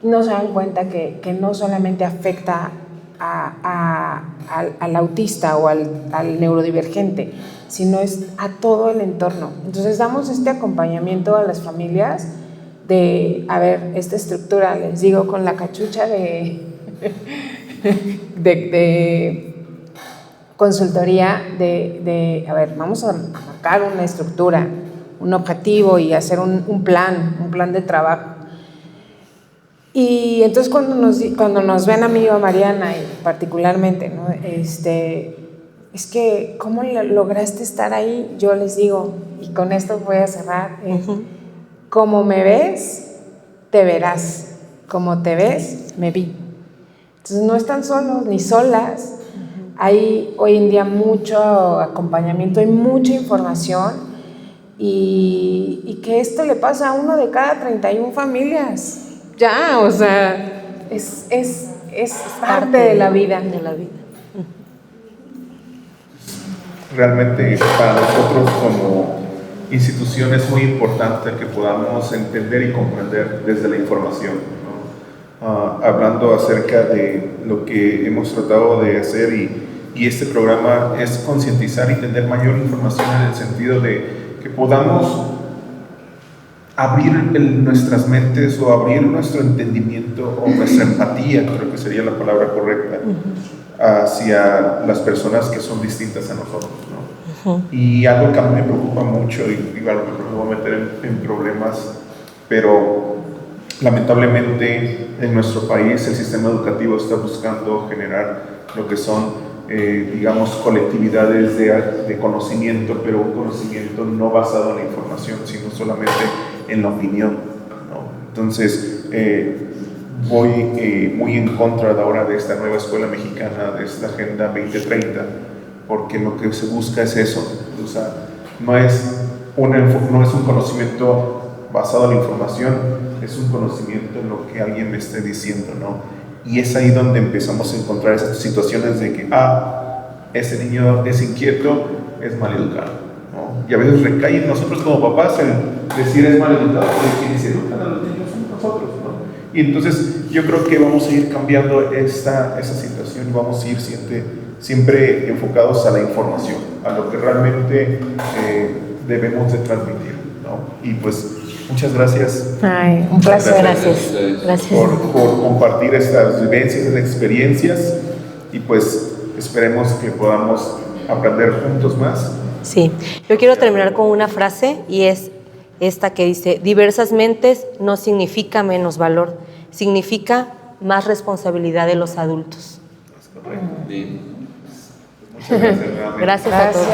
No se dan cuenta que no solamente afecta al autista o al neurodivergente, sino es a todo el entorno. Entonces damos este acompañamiento a las familias de, a ver, esta estructura, les digo, con la cachucha de consultoría, a ver, vamos a marcar una estructura, un objetivo y hacer un plan de trabajo. Y entonces cuando nos ven a mí o a Mariana, y particularmente, ¿no? Es que, ¿cómo lograste estar ahí? Yo les digo, y con esto voy a cerrar, como me ves, te verás. Como te ves, me vi. Entonces no están solos ni solas. Hay hoy en día mucho acompañamiento, hay mucha información y que esto le pasa a 1 de cada 31 familias. Ya, o sea, es parte de la vida. Realmente para nosotros como institución es muy importante que podamos entender y comprender desde la información, ¿no? Hablando acerca de lo que hemos tratado de hacer y este programa es concientizar y tener mayor información en el sentido de que podamos abrir nuestras mentes o abrir nuestro entendimiento o nuestra empatía, creo que sería la palabra correcta, hacia las personas que son distintas a nosotros, ¿no? Y algo que a mí me preocupa mucho y a lo mejor me voy a meter en problemas, pero lamentablemente en nuestro país el sistema educativo está buscando generar lo que son digamos, colectividades de conocimiento, pero un conocimiento no basado en la información, sino solamente en la opinión, ¿no? Entonces, voy muy en contra de ahora de esta nueva escuela mexicana, de esta Agenda 2030, porque lo que se busca es eso, o sea, no es un conocimiento basado en la información, es un conocimiento en lo que alguien me esté diciendo, ¿no? Y es ahí donde empezamos a encontrar esas situaciones de que, ese niño es inquieto, es maleducado, ¿no? Y a veces recae en nosotros como papás el decir es maleducado, porque quienes educan a los niños son nosotros, ¿no? Y entonces yo creo que vamos a ir cambiando esa situación y vamos a ir siempre enfocados a la información, a lo que realmente debemos de transmitir, ¿no? Y pues muchas gracias. Ay, un placer. Gracias. Por compartir estas vivencias, estas experiencias y pues esperemos que podamos aprender juntos más. Sí, yo quiero terminar con una frase y es esta que dice: diversas mentes no significa menos valor, significa más responsabilidad de los adultos. Es correcto. Bien. Muchas gracias nuevamente. Gracias a todos.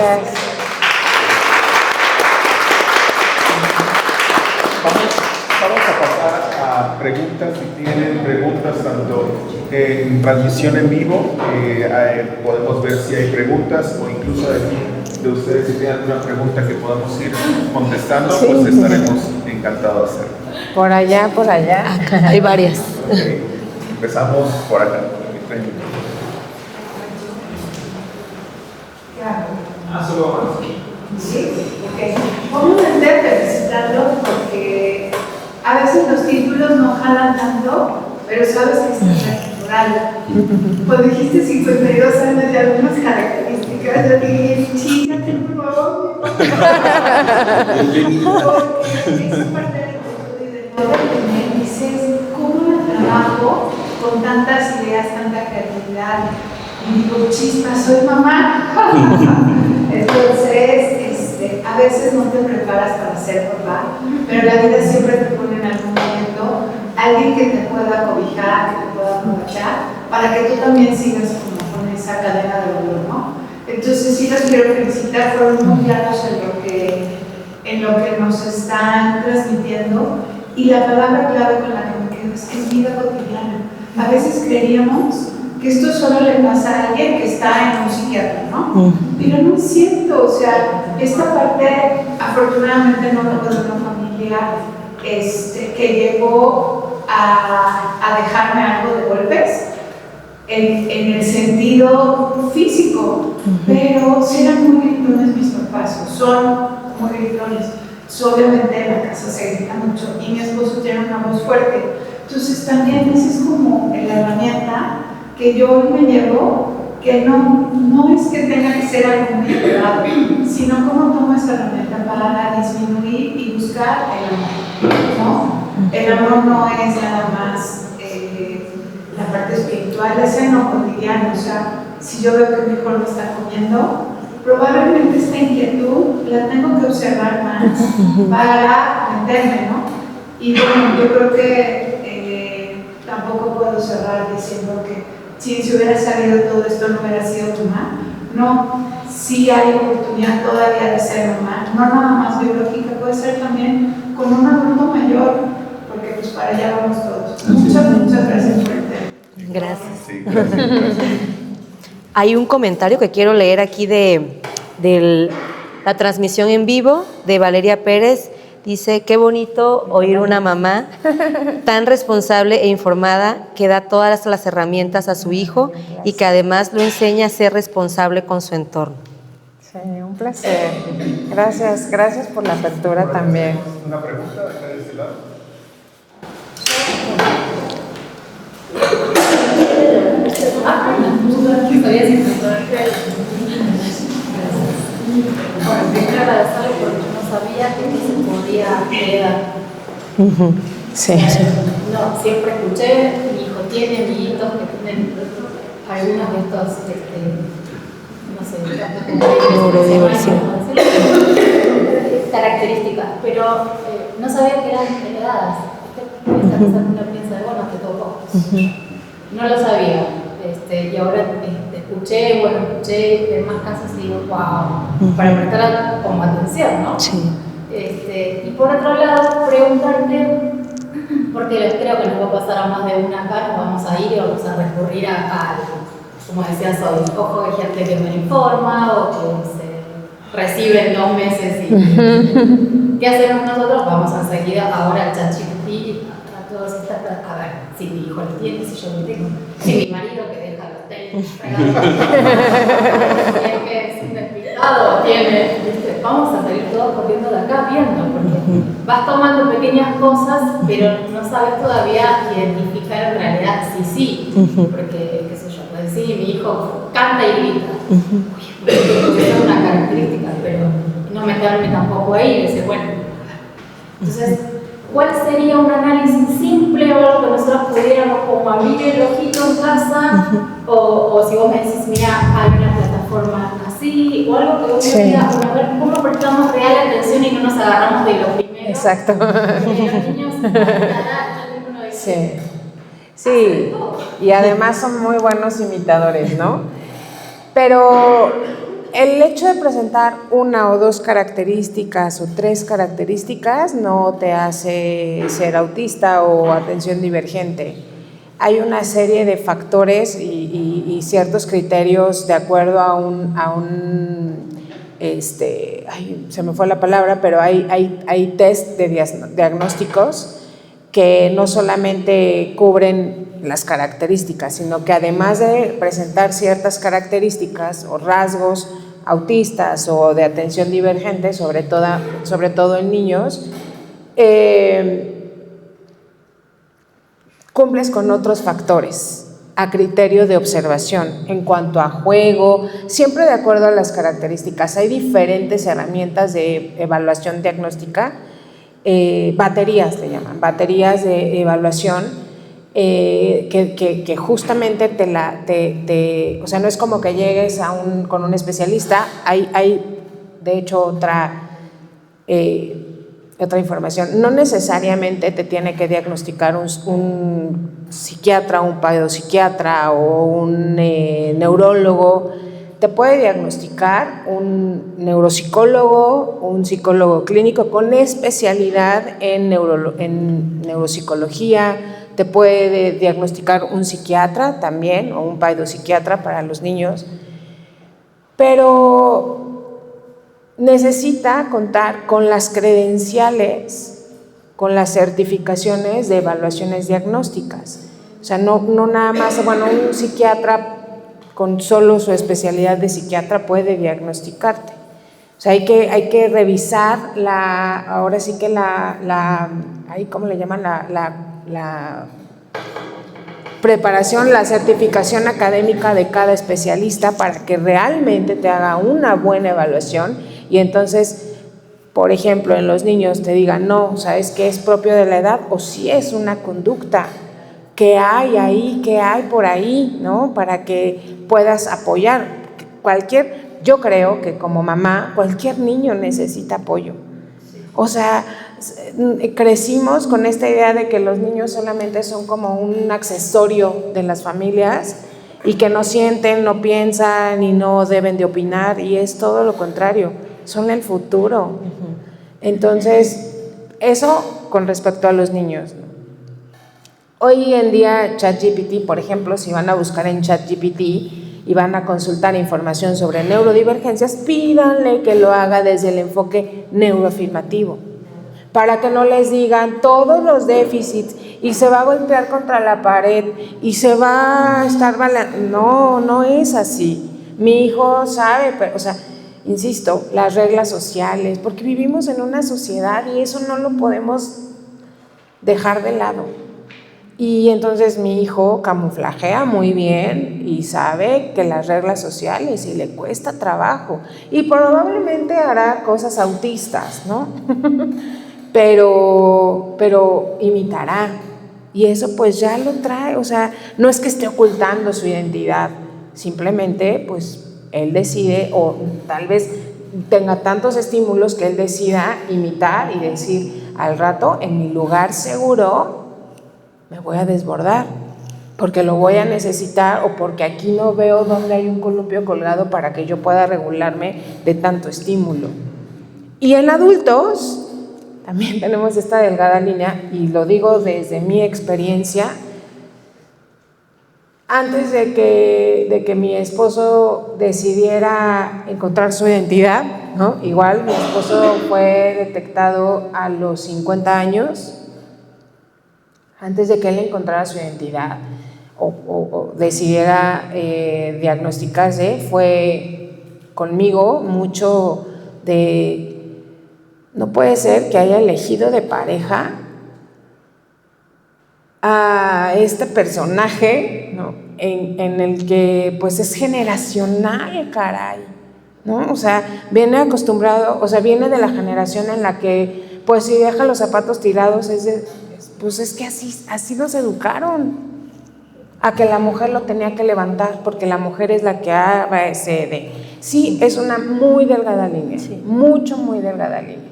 Vamos a pasar a preguntas. Si tienen preguntas tanto en transmisión en vivo, podemos ver si hay preguntas o incluso de ustedes si tienen alguna pregunta que podamos ir contestando, pues estaremos encantados de hacerlo. Por allá. Hay varias. Okay. Empezamos por acá. Sí, ok. Obviamente felicitarlo porque a veces los títulos no jalan tanto, pero sabes que es natural. Cuando dijiste 52 años y algunas características, yo dije, chíngate, por favor. Porque esa parte del estudio y del modo de dices, ¿cómo me trabajo con tantas ideas, tanta creatividad? Y digo, chispa, soy mamá. Entonces, a veces no te preparas para ser papá, pero la vida siempre te pone en algún momento alguien que te pueda cobijar, que te pueda aprovechar, para que tú también sigas como con esa cadena de valor, ¿no? Entonces sí los quiero felicitar, fueron muy claros en lo que nos están transmitiendo, y la palabra clave con la que me quedo es vida cotidiana. A veces creeríamos que esto solo le pasa a alguien que está en un psiquiatra, ¿no? Pero no es cierto, o sea, esta parte afortunadamente no vengo de una familia que llegó a dejarme algo de golpes en el sentido físico, pero sí eran muy gritones mis papás, son muy gritones. Obviamente en la casa se grita mucho y mi esposo tiene una voz fuerte, entonces también esa es como la herramienta que yo hoy me llevo, que no es que tenga que ser algo muy elevado, sino cómo tomo esa herramienta para disminuir y buscar el amor, ¿no? El amor no es nada más la parte espiritual, es en lo cotidiano. O sea, si yo veo que mi hijo no está comiendo, probablemente esta inquietud la tengo que observar más para meterme, ¿no? Y bueno, yo creo que tampoco puedo cerrar diciendo que si hubiera sabido todo esto no hubiera sido mamá. No, sí hay oportunidad todavía de ser mamá, no nada más biológica, puede ser también con un adulto mayor, porque pues para allá vamos todos. Muchas gracias por el tema. Gracias. Sí, gracias. Hay un comentario que quiero leer aquí de la transmisión en vivo de Valeria Pérez. Dice, qué bonito oír una mamá tan responsable e informada que da todas las herramientas a su hijo y que además lo enseña a ser responsable con su entorno. Sí, un placer. Gracias por la apertura también. Una pregunta acá de este lado. Primero agradecerle porque no sabía que se podía leer. Sí. No, siempre escuché, mi hijo tiene amiguitos que tienen algunos de estos, no sé, neurodiversidad, características, pero no sabía que eran heredadas. Uno piensa, bueno, te tocó. No lo sabía. Y ahora escuché más casos y digo, wow, para prestar como atención, ¿no? Sí. Y por otro lado, preguntarte, porque creo que nos va a pasar a más de una acá, nos vamos a ir y vamos a recurrir a como decías hoy, ojo, hay gente que me informa o que se recibe en 2 meses y ¿qué hacemos nosotros? Vamos enseguida ahora al ChatGPT a todos estas, a ver si mi hijo lo tiene, si yo lo tengo, si mi marido que deja los tenis regados, si es que es un despistado, tiene, ¿viste? Vamos a salir todos corriendo de acá viendo, porque vas tomando pequeñas cosas, pero no sabes todavía identificar en realidad sí, porque, qué sé yo, pues sí, mi hijo canta y grita, esa es una característica, pero no meterme tampoco ahí y decir, bueno, entonces, ¿cuál sería un análisis simple o algo que nosotros pudiéramos como abrir el ojito en casa? O si vos me decís, mira, hay una plataforma así, o algo que vos me digas, a ver, ¿cómo prestamos real atención y no nos agarramos de lo primero? Exacto. Porque los niños, sí, y además son muy buenos imitadores, ¿no? Pero el hecho de presentar 1 o 2 características o 3 características no te hace ser autista o atención divergente. Hay una serie de factores y ciertos criterios de acuerdo a un se me fue la palabra, pero hay test de diagnósticos que no solamente cubren las características, sino que además de presentar ciertas características o rasgos autistas o de atención divergente, sobre todo en niños, cumples con otros factores a criterio de observación en cuanto a juego, siempre de acuerdo a las características. Hay diferentes herramientas de evaluación diagnóstica, baterías le llaman, baterías de evaluación, que justamente o sea, no es como que llegues con un especialista. Hay de hecho otra información. No necesariamente te tiene que diagnosticar un psiquiatra, un pedopsiquiatra o un neurólogo. te puede diagnosticar un neuropsicólogo, un psicólogo clínico con especialidad en neuropsicología, te puede diagnosticar un psiquiatra también, o un psiquiatra para los niños, pero necesita contar con las credenciales, con las certificaciones de evaluaciones diagnósticas. O sea, no nada más, bueno, un psiquiatra con solo su especialidad de psiquiatra puede diagnosticarte. O sea, hay que revisar ahora sí que ¿cómo le llaman? La preparación, la certificación académica de cada especialista para que realmente te haga una buena evaluación y entonces, por ejemplo, en los niños te digan, no, ¿sabes qué es propio de la edad? O si es una conducta. ¿Qué hay ahí? ¿Qué hay por ahí? ¿No? Para que puedas apoyar. Yo creo que como mamá, cualquier niño necesita apoyo. O sea, crecimos con esta idea de que los niños solamente son como un accesorio de las familias y que no sienten, no piensan y no deben de opinar, y es todo lo contrario, son el futuro. Entonces, eso con respecto a los niños. Hoy en día ChatGPT, por ejemplo, si van a buscar en ChatGPT y van a consultar información sobre neurodivergencias, pídanle que lo haga desde el enfoque neuroafirmativo, para que no les digan todos los déficits y se va a golpear contra la pared y se va a estar no es así. Mi hijo sabe, pero, o sea, insisto, las reglas sociales, porque vivimos en una sociedad y eso no lo podemos dejar de lado. Y entonces mi hijo camuflajea muy bien y sabe que las reglas sociales y le cuesta trabajo y probablemente hará cosas autistas, ¿no? pero imitará, y eso pues ya lo trae. O sea, no es que esté ocultando su identidad, simplemente pues él decide, o tal vez tenga tantos estímulos que él decida imitar y decir al rato, en mi lugar seguro me voy a desbordar porque lo voy a necesitar, o porque aquí no veo dónde hay un columpio colgado para que yo pueda regularme de tanto estímulo. Y en adultos también tenemos esta delgada línea, y lo digo desde mi experiencia. Antes de que mi esposo decidiera encontrar su identidad, ¿no? Igual mi esposo fue detectado a los 50 años. Antes de que él encontrara su identidad o decidiera diagnosticarse, fue conmigo mucho de, no puede ser que haya elegido de pareja a este personaje, ¿no? en el que pues es generacional, caray, ¿no? O sea, viene acostumbrado, o sea, viene de la generación en la que pues si deja los zapatos tirados pues es que así los educaron, a que la mujer lo tenía que levantar porque la mujer es la que sí, es una muy delgada línea, sí, muy delgada línea.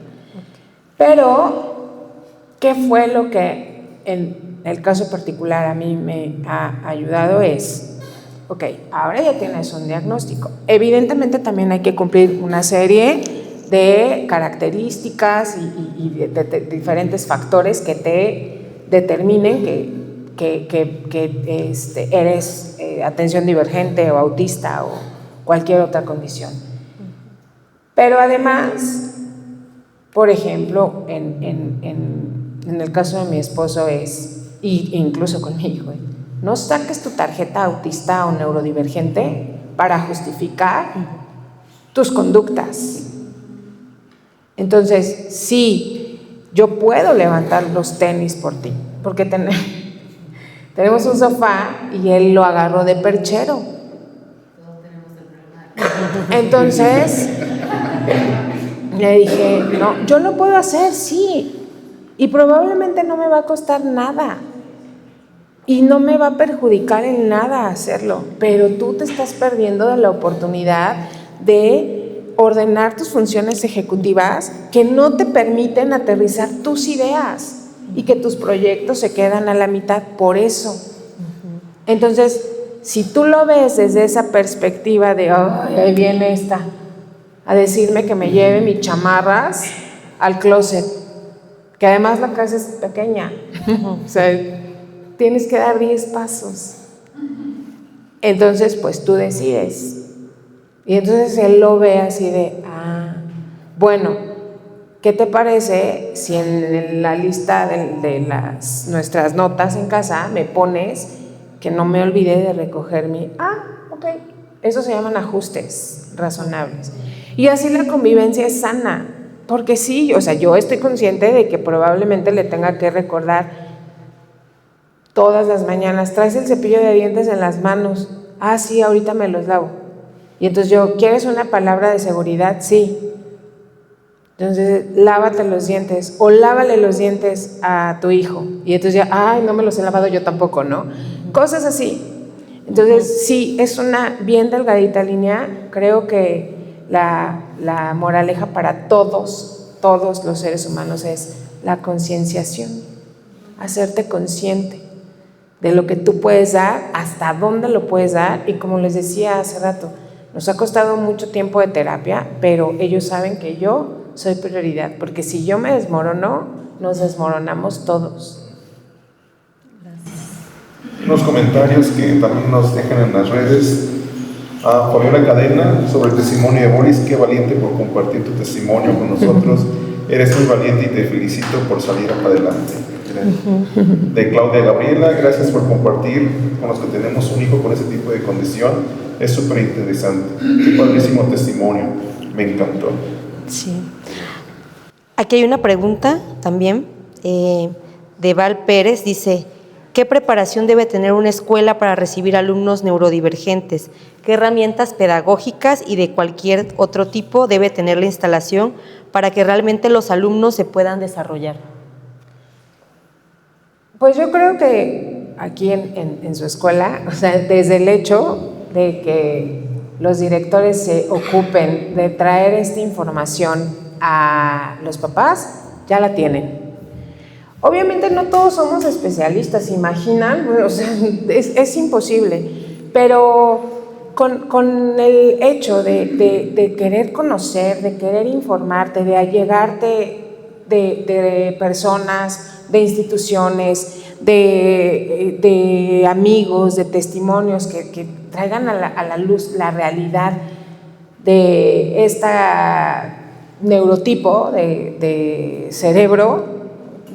Pero ¿qué fue lo que en el caso particular a mí me ha ayudado? Es, ok, ahora ya tienes un diagnóstico, evidentemente también hay que cumplir una serie de características y de diferentes factores que te determinen que eres atención divergente o autista o cualquier otra condición. Pero además, por ejemplo, en el caso de mi esposo y incluso con mi hijo, no saques tu tarjeta autista o neurodivergente para justificar tus conductas. Entonces, sí, yo puedo levantar los tenis por ti, porque tenemos un sofá y él lo agarró de perchero. Entonces, le dije, no, yo lo puedo hacer, sí, y probablemente no me va a costar nada y no me va a perjudicar en nada hacerlo, pero tú te estás perdiendo de la oportunidad de ordenar tus funciones ejecutivas que no te permiten aterrizar tus ideas y que tus proyectos se quedan a la mitad por eso. Entonces, si tú lo ves desde esa perspectiva de, ay, ahí viene esta, a decirme que me lleve mis chamarras al closet, que además la casa es pequeña, o sea, tienes que dar 10 pasos. Entonces, pues tú decides. Y entonces él lo ve así de, bueno, ¿qué te parece si en la lista de nuestras notas en casa me pones que no me olvide de recoger ok, eso se llaman ajustes razonables. Y así la convivencia es sana, porque sí, o sea, yo estoy consciente de que probablemente le tenga que recordar todas las mañanas, traes el cepillo de dientes en las manos, sí, ahorita me los lavo. Y entonces yo, ¿quieres una palabra de seguridad? Sí. Entonces, lávate los dientes o lávale los dientes a tu hijo. Y entonces ya, no me los he lavado yo tampoco, ¿no? Cosas así. Entonces, sí, es una bien delgadita línea. Creo que la moraleja para todos los seres humanos es la concienciación. Hacerte consciente de lo que tú puedes dar, hasta dónde lo puedes dar. Y como les decía hace rato, nos ha costado mucho tiempo de terapia, pero ellos saben que yo soy prioridad, porque si yo me desmorono, nos desmoronamos todos. Unos comentarios que también nos dejan en las redes. Fabiola Cadena, sobre el testimonio de Boris: qué valiente por compartir tu testimonio con nosotros. Eres muy valiente y te felicito por salir adelante. De Claudia Gabriela: gracias por compartir con los que tenemos un hijo con ese tipo de condición. Es súper interesante. Qué padrísimo testimonio. Me encantó. Sí. Aquí hay una pregunta también de Val Pérez. Dice: ¿qué preparación debe tener una escuela para recibir alumnos neurodivergentes? ¿Qué herramientas pedagógicas y de cualquier otro tipo debe tener la instalación para que realmente los alumnos se puedan desarrollar? Pues yo creo que aquí en su escuela, o sea, desde el hecho de que los directores se ocupen de traer esta información a los papás, ya la tienen. Obviamente no todos somos especialistas, ¿se imaginan? O sea, es imposible, pero con el hecho de querer conocer, de querer informarte, de allegarte de personas, de instituciones, de amigos, de testimonios que traigan a la luz la realidad de esta neurotipo de cerebro,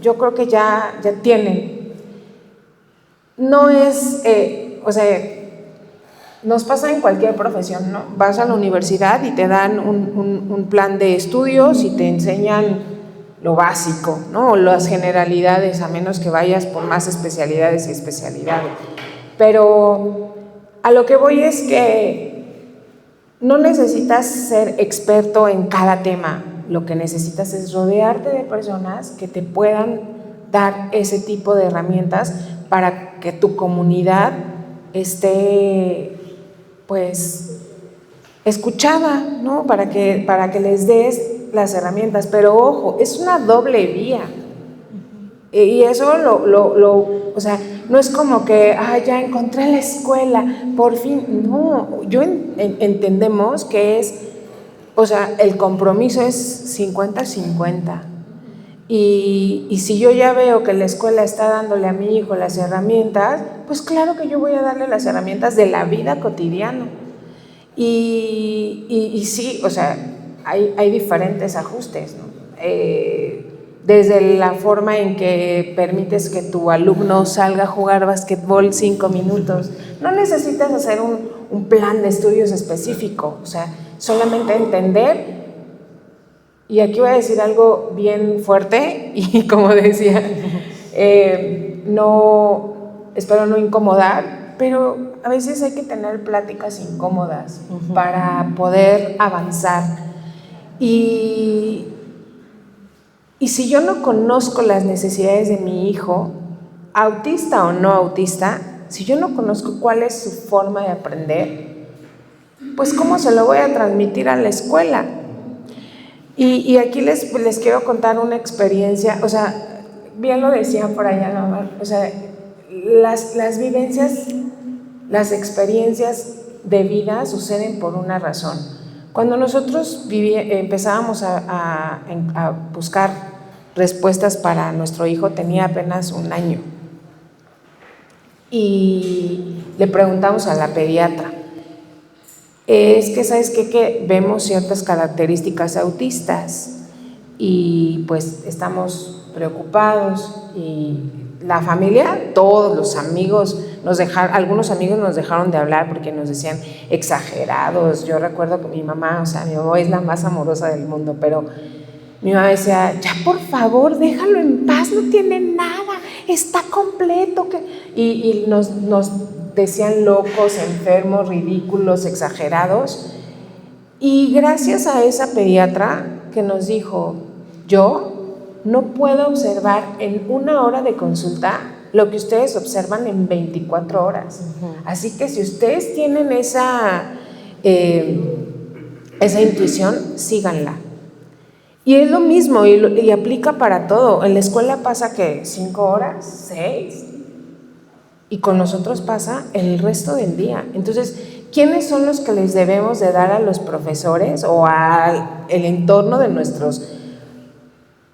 yo creo que ya tienen. No es, o sea, nos pasa en cualquier profesión, ¿no? Vas a la universidad y te dan un plan de estudios y te enseñan lo básico, ¿no? O las generalidades, a menos que vayas por más especialidades y especialidades. Pero a lo que voy es que no necesitas ser experto en cada tema. Lo que necesitas es rodearte de personas que te puedan dar ese tipo de herramientas para que tu comunidad esté, pues, escuchada, ¿no? Para que les des las herramientas. Pero ojo, es una doble vía. Y eso o sea, no es como que, ya encontré la escuela, por fin. No, entendemos que es, o sea, el compromiso es 50-50. Y si yo ya veo que la escuela está dándole a mi hijo las herramientas, pues claro que yo voy a darle las herramientas de la vida cotidiana. Y sí, o sea, hay diferentes ajustes, ¿no? Desde la forma en que permites que tu alumno salga a jugar basquetbol 5 minutos. No necesitas hacer un plan de estudios específico, o sea, solamente entender. Y aquí voy a decir algo bien fuerte y, como decía, espero no incomodar, pero a veces hay que tener pláticas incómodas para poder avanzar. Y si yo no conozco las necesidades de mi hijo, autista o no autista, si yo no conozco cuál es su forma de aprender, pues ¿cómo se lo voy a transmitir a la escuela? Y aquí les quiero contar una experiencia, o sea, bien lo decía por allá, o sea, las vivencias las experiencias de vida suceden por una razón. Cuando nosotros empezábamos a buscar respuestas para nuestro hijo, tenía apenas 1 año. Y le preguntamos a la pediatra, es que ¿sabes qué? Que vemos ciertas características autistas y pues estamos preocupados. Y la familia, todos los amigos, algunos amigos nos dejaron de hablar porque nos decían exagerados. Yo recuerdo que mi mamá es la más amorosa del mundo, pero mi mamá decía, ya por favor, déjalo en paz, no tiene nada, está completo. Y nos decían locos, enfermos, ridículos, exagerados. Y gracias a esa pediatra que nos dijo, yo no puedo observar en 1 hora de consulta lo que ustedes observan en 24 horas. Así que si ustedes tienen esa intuición, síganla. Y es lo mismo y aplica para todo. En la escuela pasa que 5 horas, 6, y con nosotros pasa el resto del día. Entonces, ¿quiénes son los que les debemos de dar a los profesores o al entorno de nuestros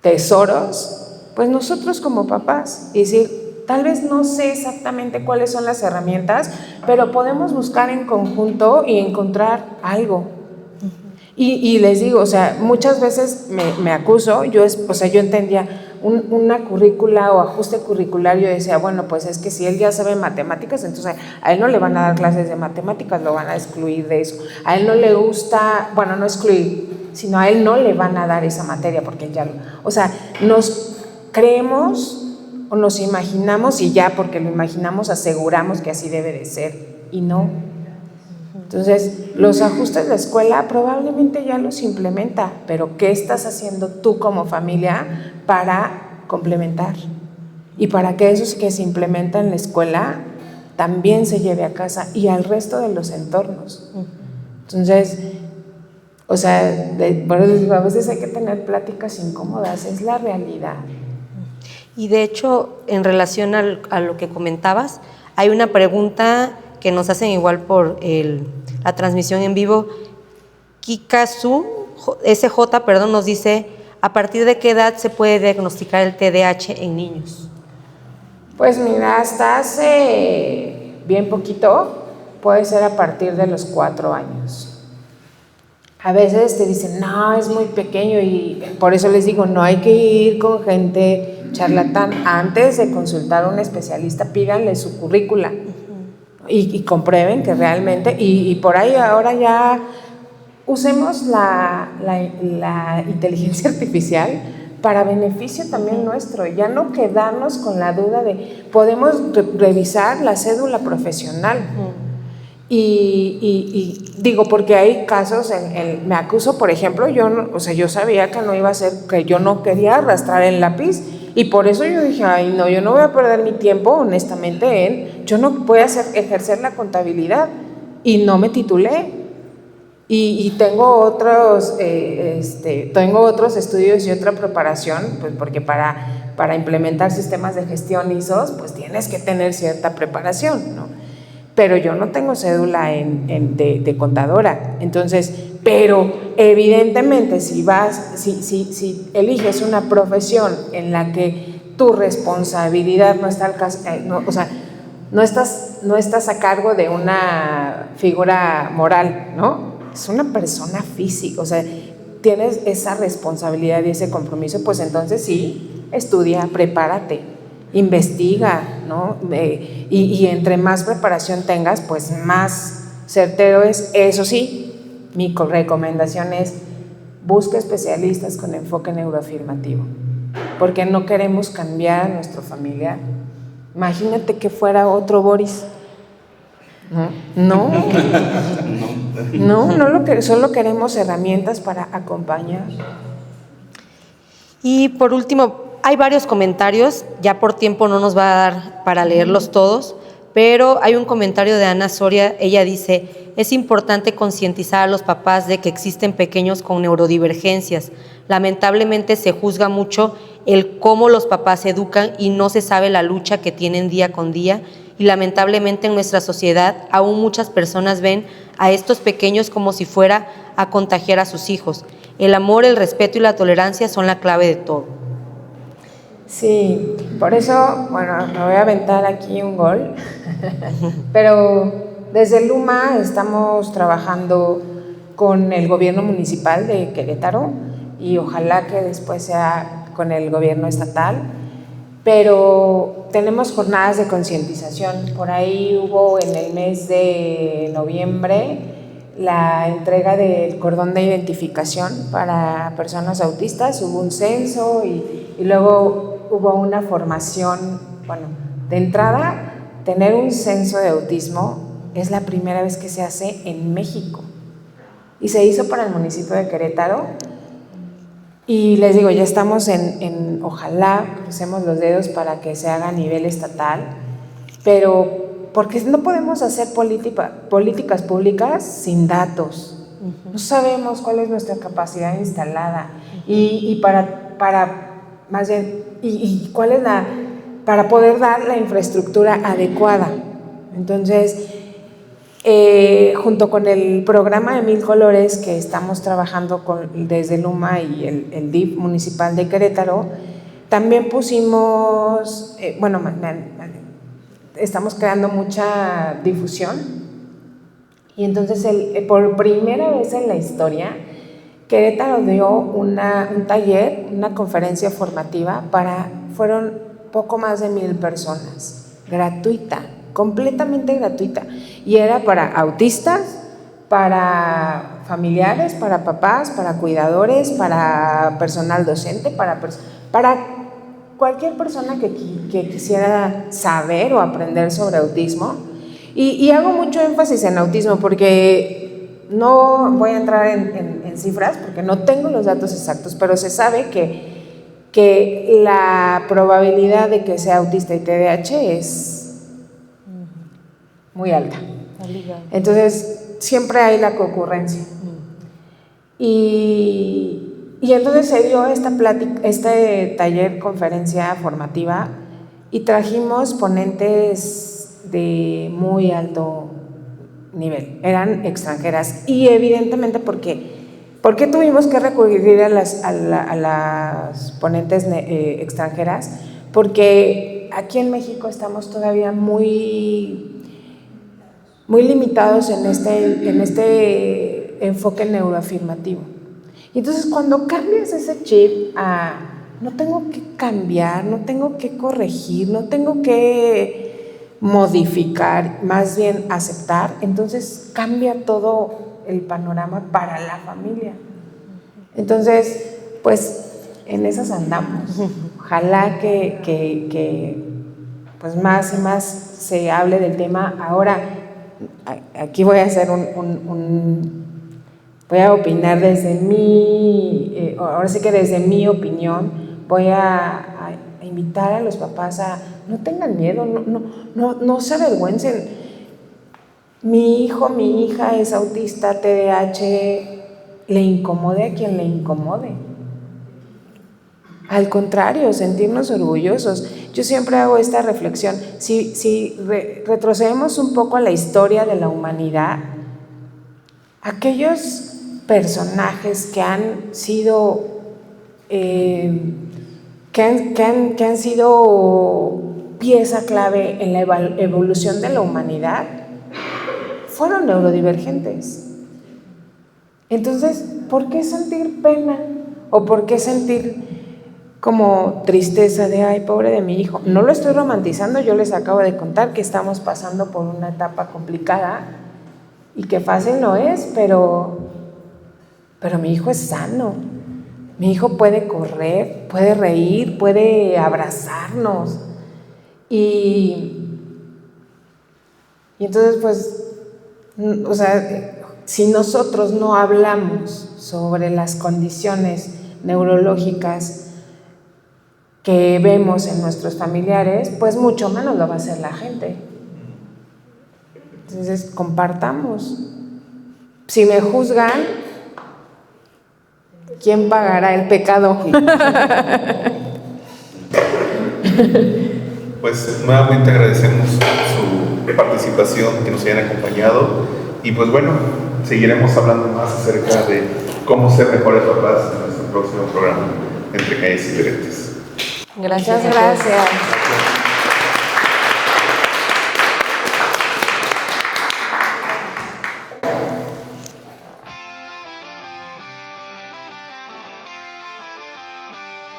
tesoros? Pues nosotros como papás. Y decir, tal vez no sé exactamente cuáles son las herramientas, pero podemos buscar en conjunto y encontrar algo. Y les digo, muchas veces me acuso, yo entendía una currícula o ajuste curricular, yo decía, bueno, pues es que si él ya sabe matemáticas, entonces a él no le van a dar clases de matemáticas, lo van a excluir de eso. A él no le gusta, bueno, no excluir, sino a él no le van a dar esa materia porque él ya nos creemos o nos imaginamos y ya porque lo imaginamos aseguramos que así debe de ser y no. Entonces, los ajustes de la escuela probablemente ya los implementa, pero ¿qué estás haciendo tú como familia para complementar? Y para que eso que se implementa en la escuela también se lleve a casa y al resto de los entornos. Entonces, a veces hay que tener pláticas incómodas, es la realidad. Y de hecho, en relación a lo que comentabas, hay una pregunta que nos hacen igual por la transmisión en vivo. Kikasu SJ, nos dice, ¿a partir de qué edad se puede diagnosticar el TDAH en niños? Pues mira, hasta hace bien poquito, puede ser a partir de los 4 años. A veces te dicen, no, es muy pequeño, y por eso les digo, no hay que ir con gente charlatán. Antes de consultar a un especialista, pídanle su currícula. Y comprueben que realmente, y por ahí ahora ya usemos la inteligencia artificial para beneficio también nuestro, ya no quedarnos con la duda de, podemos revisar la cédula profesional. Y digo, porque hay casos, me acuso, por ejemplo, yo sabía que no iba a ser, que yo no quería arrastrar el lápiz. Y por eso yo dije, ay no, yo no voy a perder mi tiempo honestamente yo no voy a ejercer la contabilidad, y no me titulé. Y tengo otros estudios y otra preparación, pues porque para implementar sistemas de gestión ISOs, pues tienes que tener cierta preparación, ¿no? Pero yo no tengo cédula de contadora. Entonces, pero evidentemente si eliges una profesión en la que tu responsabilidad no estás a cargo de una figura moral, ¿no? Es una persona física, tienes esa responsabilidad y ese compromiso, pues entonces sí, estudia, prepárate, investiga, ¿no? Y entre más preparación tengas, pues más certero es. Eso sí, mi recomendación es, busca especialistas con enfoque neuroafirmativo, porque no queremos cambiar a nuestro familiar. Imagínate que fuera otro Boris. No, solo queremos herramientas para acompañar. Y por último, hay varios comentarios, ya por tiempo no nos va a dar para leerlos todos, pero hay un comentario de Ana Soria. Ella dice, es importante concientizar a los papás de que existen pequeños con neurodivergencias. Lamentablemente se juzga mucho el cómo los papás educan y no se sabe la lucha que tienen día con día y lamentablemente en nuestra sociedad aún muchas personas ven a estos pequeños como si fuera a contagiar a sus hijos. El amor, el respeto y la tolerancia son la clave de todo. Sí, por eso, bueno, me voy a aventar aquí un gol, pero desde Luma estamos trabajando con el gobierno municipal de Querétaro y ojalá que después sea con el gobierno estatal, pero tenemos jornadas de concientización. Por ahí hubo en el mes de noviembre la entrega del cordón de identificación para personas autistas, hubo un censo y luego hubo una formación. Bueno, de entrada, tener un censo de autismo es la primera vez que se hace en México y se hizo para el municipio de Querétaro. Y les digo, ya estamos ojalá crucemos los dedos para que se haga a nivel estatal, pero porque no podemos hacer políticas públicas sin datos. No sabemos cuál es nuestra capacidad instalada y más bien, cuál es para poder dar la infraestructura adecuada. Entonces, junto con el programa de 1000 Colores que estamos trabajando desde Luma y el DIF municipal de Querétaro, también pusimos, estamos creando mucha difusión y entonces por primera vez en la historia Querétaro dio un taller, una conferencia formativa fueron poco más de 1000 personas, gratuita, completamente gratuita, y era para autistas, para familiares, para papás, para cuidadores, para personal docente, para cualquier persona que quisiera saber o aprender sobre autismo. Y hago mucho énfasis en autismo porque no voy a entrar en cifras porque no tengo los datos exactos, pero se sabe que la probabilidad de que sea autista y TDAH es muy alta. Entonces, siempre hay la concurrencia. Y entonces se dio este taller, conferencia formativa, y trajimos ponentes de muy alto nivel, eran extranjeras, y evidentemente ¿por qué tuvimos que recurrir a las ponentes extranjeras? Porque aquí en México estamos todavía muy limitados en este enfoque neuroafirmativo. Y entonces cuando cambias ese chip a no tengo que cambiar, no tengo que corregir, no tengo que modificar, más bien aceptar, entonces cambia todo el panorama para la familia. Entonces, pues en esas andamos. Ojalá que pues más y más se hable del tema. Ahora, aquí voy a hacer voy a opinar desde ahora sí que desde mi opinión, voy a invitar a los papás a no tengan miedo, no se avergüencen. Mi hijo, mi hija es autista, TDAH, le incomode a quien le incomode. Al contrario, sentirnos orgullosos. Yo siempre hago esta reflexión. Si retrocedemos un poco a la historia de la humanidad, aquellos personajes que han sido pieza clave en la evolución de la humanidad fueron neurodivergentes. Entonces, ¿por qué sentir pena? ¿O por qué sentir como tristeza de, ay, pobre de mi hijo? No lo estoy romantizando, yo les acabo de contar que estamos pasando por una etapa complicada y que fácil no es, pero mi hijo es sano. Mi hijo puede correr, puede reír, puede abrazarnos. Y entonces, pues, o sea, si nosotros no hablamos sobre las condiciones neurológicas que vemos en nuestros familiares, pues mucho menos lo va a hacer la gente. Entonces, compartamos. Si me juzgan, ¿quién pagará el pecado? Pues nuevamente agradecemos su participación, que nos hayan acompañado. Y pues bueno, seguiremos hablando más acerca de cómo ser mejores papás en nuestro próximo programa, Entre Calles y Veretes. Gracias. Muchas gracias.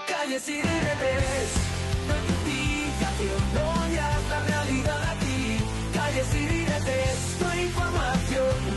Calles y diretes, notificación, no ya la realidad aquí. Calles y diretes, tu información.